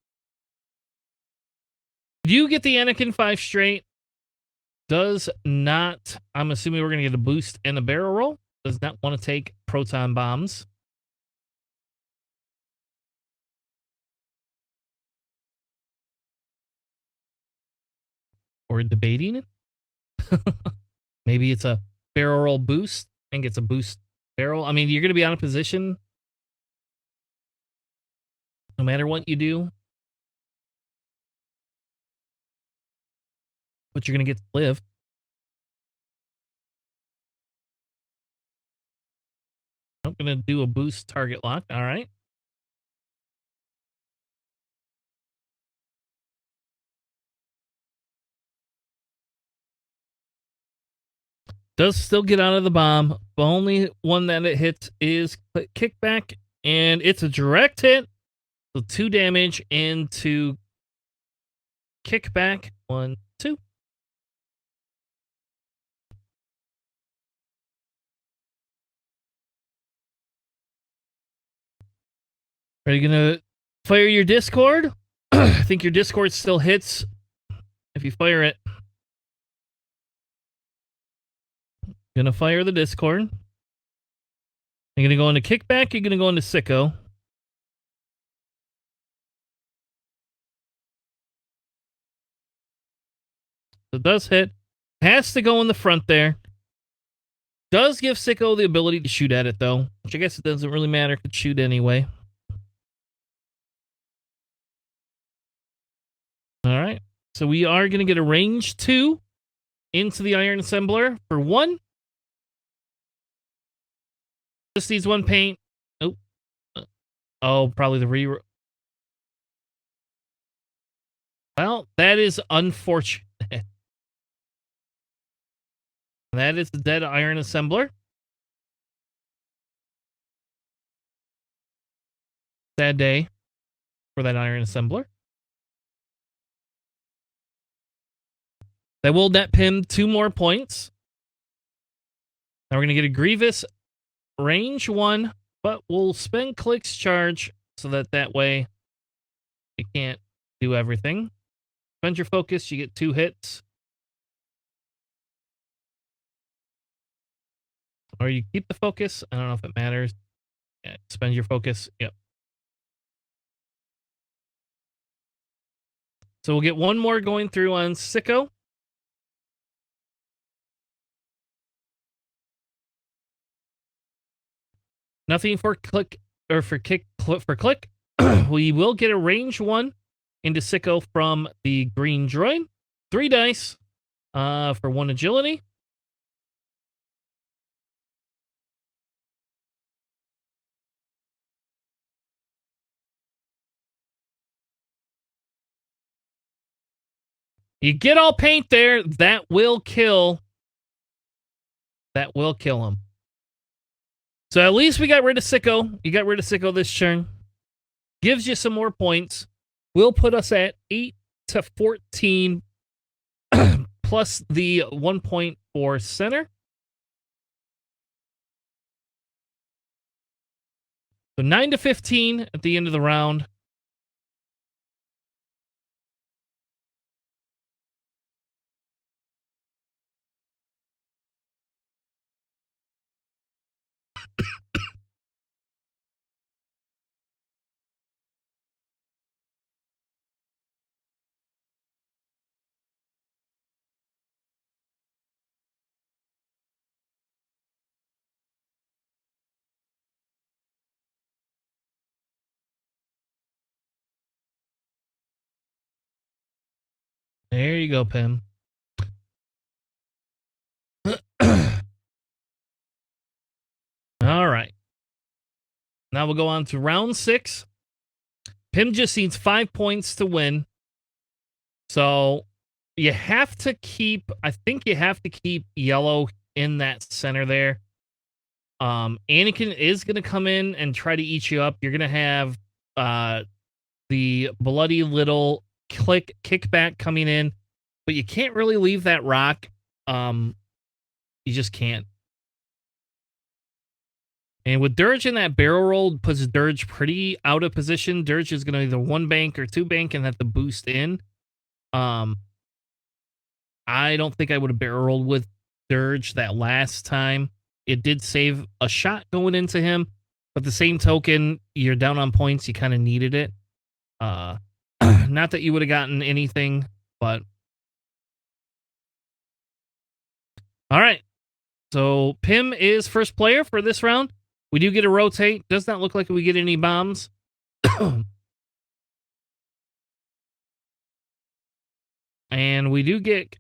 Do you get the Anakin 5 straight? Does not. I'm assuming we're gonna get a boost and a barrel roll. Does not want to take proton bombs. Or debating it. Maybe it's a barrel roll boost and gets a boost barrel. I mean, you're going to be out of position no matter what you do. But you're going to get to live. I'm going to do a boost target lock. All right. Does still get out of the bomb. The only one that it hits is kickback, and it's a direct hit. So 2 damage into kickback. 1, 2. Are you gonna fire your Discord? I think your Discord still hits if you fire it. Gonna fire the Discord. You're gonna go into kickback, you're gonna go into sicko. So it does hit. Has to go in the front there. Does give sicko the ability to shoot at it though, which I guess it doesn't really matter if it shoot anyway. Alright. So we are gonna get a range 2 into the Iron Assembler for 1. Just needs 1 paint. Oh, probably the re. Well, that is unfortunate. That is the dead Iron Assembler. Sad day for that Iron Assembler. That will net Pim 2 more points. Now we're going to get a Grievous range 1, but we'll spend Click's charge so that way you can't do everything. Spend your focus, you get 2 hits. Or you keep the focus. I don't know if it matters. Yeah, spend your focus. Yep. So we'll get 1 more going through on Sicko. Nothing for Click or for Click. We will get a range 1 into Sicko from the green droid. 3 dice for 1 agility. You get all paint there. That will kill. That will kill him. So at least we got rid of Sicko. You got rid of Sicko this turn. Gives you some more points. Will put us at 8 to 14 plus the 1 point for center. So 9 to 15 at the end of the round. There you go, Pim. All right. Now we'll go on to round 6. Pim just needs 5 points to win. So you have to keep, I think you have to keep yellow in that center there. Anakin is going to come in and try to eat you up. You're going to have the bloody little kickback coming in, but you can't really leave that rock. You just can't. And with Dirge in that barrel roll, puts Dirge pretty out of position. Dirge is going to either 1 bank or 2 bank and have to boost in. I don't think I would have barrel rolled with Dirge that last time. It did save a shot going into him, but the same token, you're down on points. You kind of needed it. Not that you would have gotten anything, but all right. So Pim is first player for this round. We do get a rotate. Does not look like we get any bombs. And we do get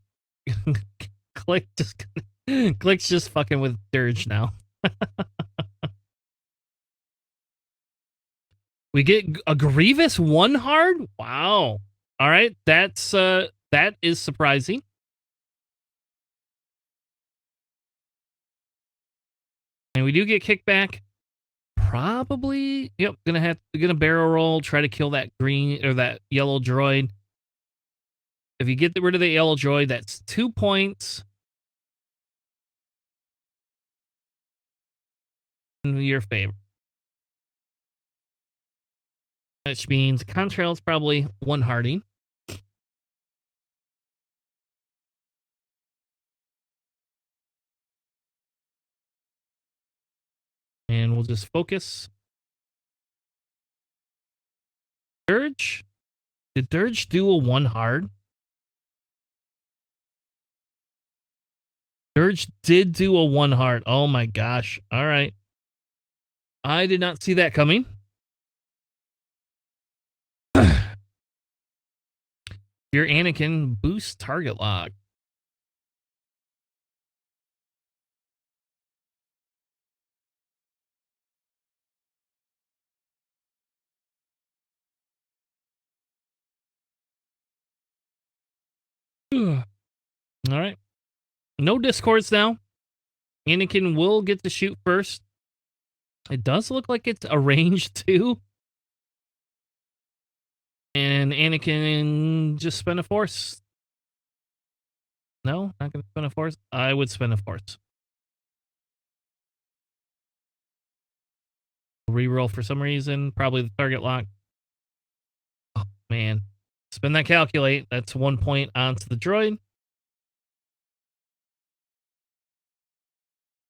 Click's just fucking with Dirge now. We get a Grievous 1 hard? Wow. All right, that's that is surprising. And we do get kickback. Probably, yep, gonna barrel roll, try to kill that green or that yellow droid. If you get rid of the yellow droid, that's 2 points in your favor. which means Contrail's probably one harding. And we'll just focus. Dirge? Did Dirge do a one hard? Dirge did do a one hard. Oh my gosh. All right. I did not see that coming. Your Anakin boost target lock. All right. No discords now. Anakin will get to shoot first. It does look like it's a range too. And Anakin just spend a force. No, not going to spend a force. I would spend a force. Reroll for some reason. Probably the target lock. Oh, man. Spend that calculate. That's 1 point onto the droid.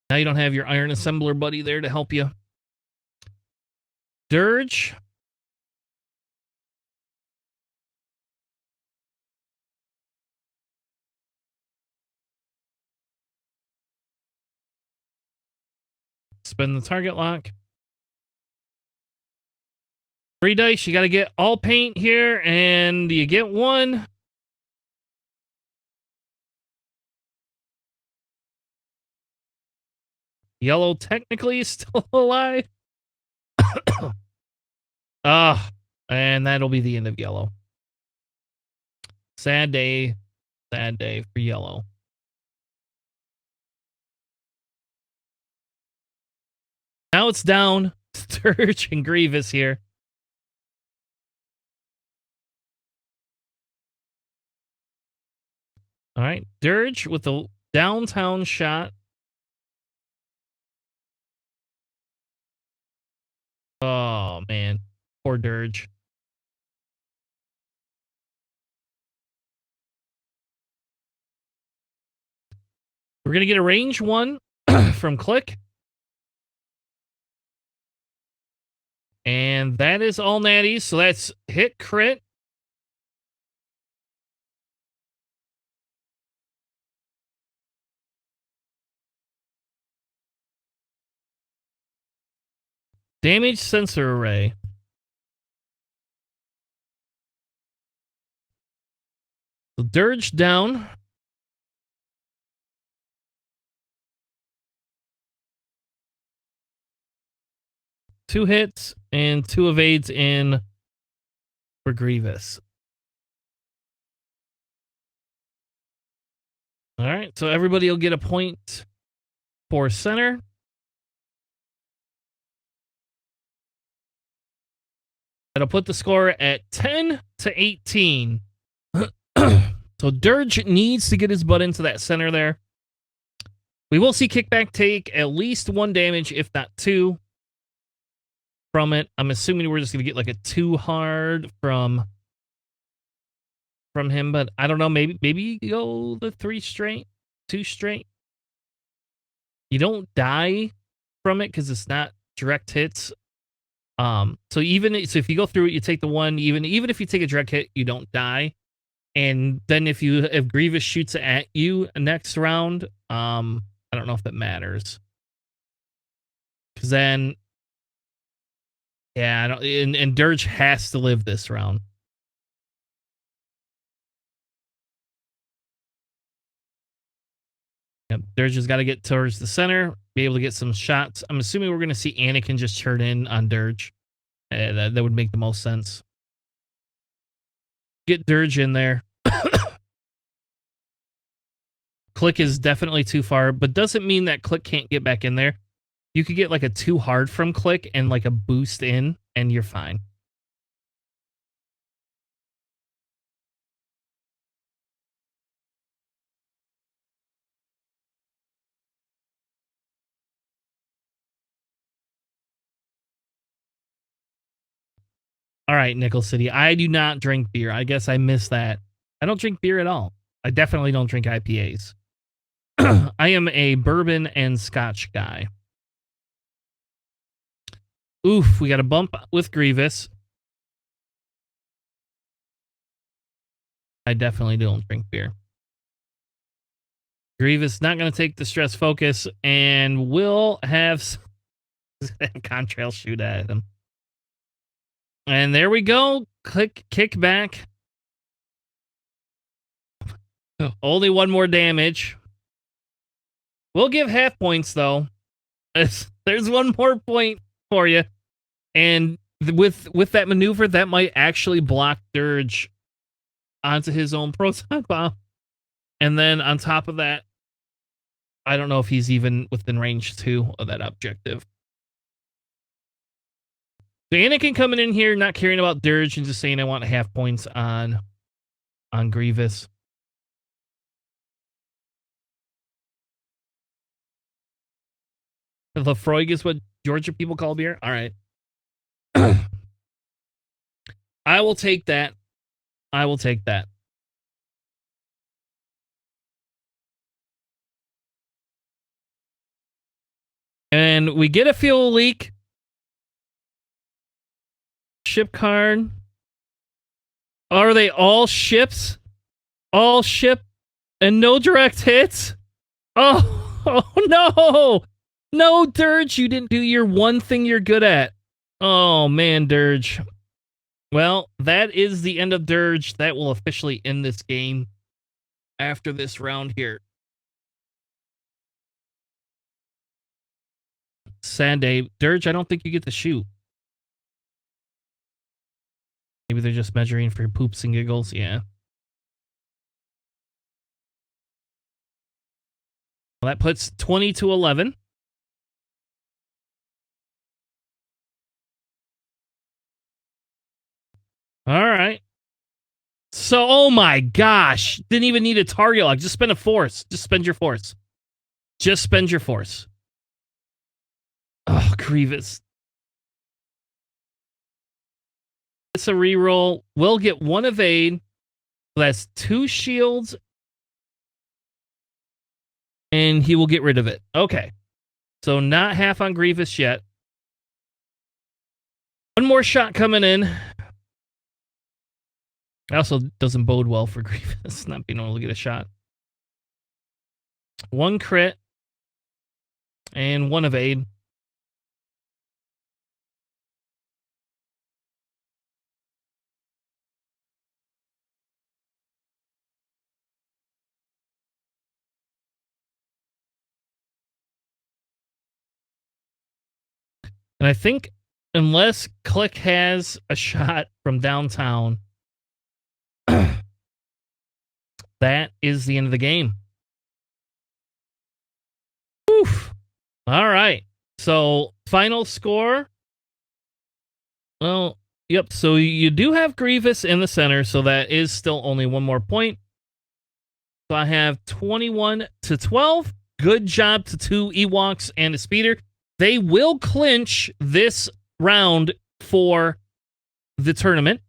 Now you don't have your iron assembler buddy there to help you. Dirge. Spend the target lock. 3 dice. You got to get all paint here, and you get 1. Yellow technically is still alive. And that'll be the end of yellow. Sad day for yellow. Now it's down to Dirge and Grievous here. All right, Dirge with the downtown shot. Oh, man. Poor Dirge. We're going to get a range 1 from Click. And that is all natties. So that's hit, crit. Damage sensor array. So Dirge down. Two hits and 2 evades in for Grievous. All right, so everybody will get a point for center. That'll put the score at 10-18. So Dirge needs to get his butt into that center there. We will see Kickback take at least 1 damage, if not 2, from it. I'm assuming we're just going to get like a 2 hard from him, but I don't know. Maybe you go the 3 straight, 2 straight. You don't die from it because it's not direct hits. So if you go through it, you take the 1. Even if you take a direct hit, you don't die. And then if Grievous shoots at you next round, I don't know if that matters. Because then, yeah, and Dirge has to live this round. Yep, Dirge has got to get towards the center, be able to get some shots. I'm assuming we're going to see Anakin just turn in on Dirge. That would make the most sense. Get Dirge in there. Click is definitely too far, but doesn't mean that Click can't get back in there. You could get like a 2 hard from Click and like a boost in, and you're fine. All right, Nickel City. I do not drink beer. I guess I missed that. I don't drink beer at all. I definitely don't drink IPAs. I am a bourbon and scotch guy. Oof, we got a bump with Grievous. I definitely don't drink beer. Grievous not going to take the stress focus and will have Contrail shoot at him. And there we go. Kick back. Only one more damage. We'll give half points, though. There's one more point for you. And with that maneuver, that might actually block Dirge onto his own proton bomb. And then on top of that, I don't know if he's even within range 2 of that objective. So Anakin coming in here, not caring about Dirge and just saying I want half points on Grievous. Lafroig is what Georgia people call beer? All right. I will take that. I will take that. And we get a fuel leak. Ship card. Are they all ships? All ship and no direct hits? Oh no! No, Dirge, you didn't do your one thing you're good at. Oh man, Dirge. Well, that is the end of Dirge. That will officially end this game after this round here. Sad day. Dirge, I don't think you get to shoot. Maybe they're just measuring for poops and giggles. Yeah. Well, that puts 20 to 11. All right. So, oh my gosh. Didn't even need a target lock. Just spend a force. Just spend your force. Just spend your force. Oh, Grievous. It's a reroll. We'll get 1 evade. That's 2 shields. And he will get rid of it. Okay. So not half on Grievous yet. 1 more shot coming in. It also doesn't bode well for Grievous not being able to get a shot. 1 crit. And 1 evade. And I think unless Click has a shot from downtown, that is the end of the game. Oof. All right. So, final score. Well, yep. So you do have Grievous in the center, so that is still only 1 more point. So I have 21 to 12. Good job to 2 Ewoks and a speeder. They will clinch this round for the tournament.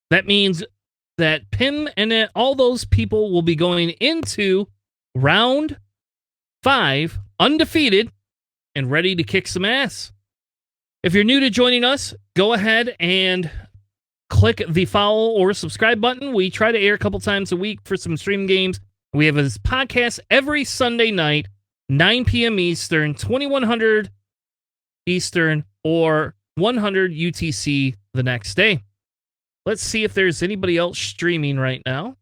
That means that Pim and all those people will be going into round 5 undefeated and ready to kick some ass. If you're new to joining us, go ahead and click the follow or subscribe button. We try to air a couple times a week for some stream games. We have a podcast every Sunday night, 9 p.m. Eastern, 2100 Eastern, or 100 UTC the next day. Let's see if there's anybody else streaming right now.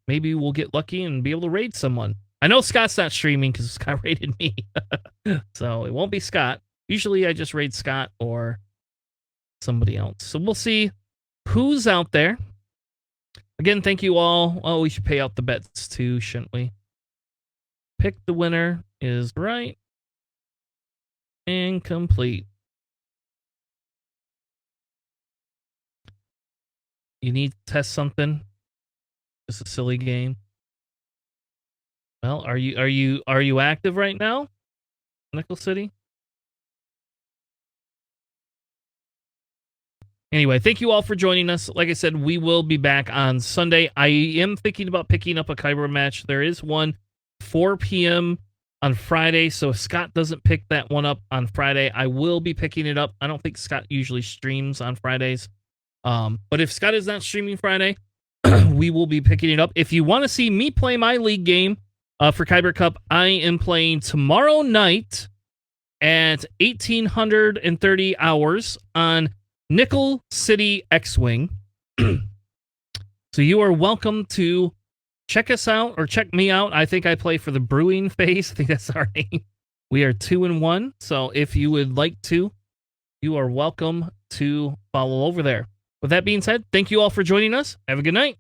Maybe we'll get lucky and be able to raid someone. I know Scott's not streaming because Scott raided me. So it won't be Scott. Usually I just raid Scott or somebody else. So we'll see who's out there. Again, thank you all. Oh, we should pay out the bets too, shouldn't we? Pick the winner is right. And complete. You need to test something. Just a silly game. Well, are you active right now? Nickel City? Anyway, thank you all for joining us. Like I said, we will be back on Sunday. I am thinking about picking up a Kyber match. There is one 4 p.m. on Friday, so if Scott doesn't pick that one up on Friday, I will be picking it up. I don't think Scott usually streams on Fridays. But if Scott is not streaming Friday, we will be picking it up. If you want to see me play my league game for Kyber Cup, I am playing tomorrow night at 1830 hours on Nickel City X-Wing. So you are welcome to check us out or check me out. I think I play for the Brewing Phase. I think that's our name. We are 2-1. So if you would like to, you are welcome to follow over there. With that being said, thank you all for joining us. Have a good night.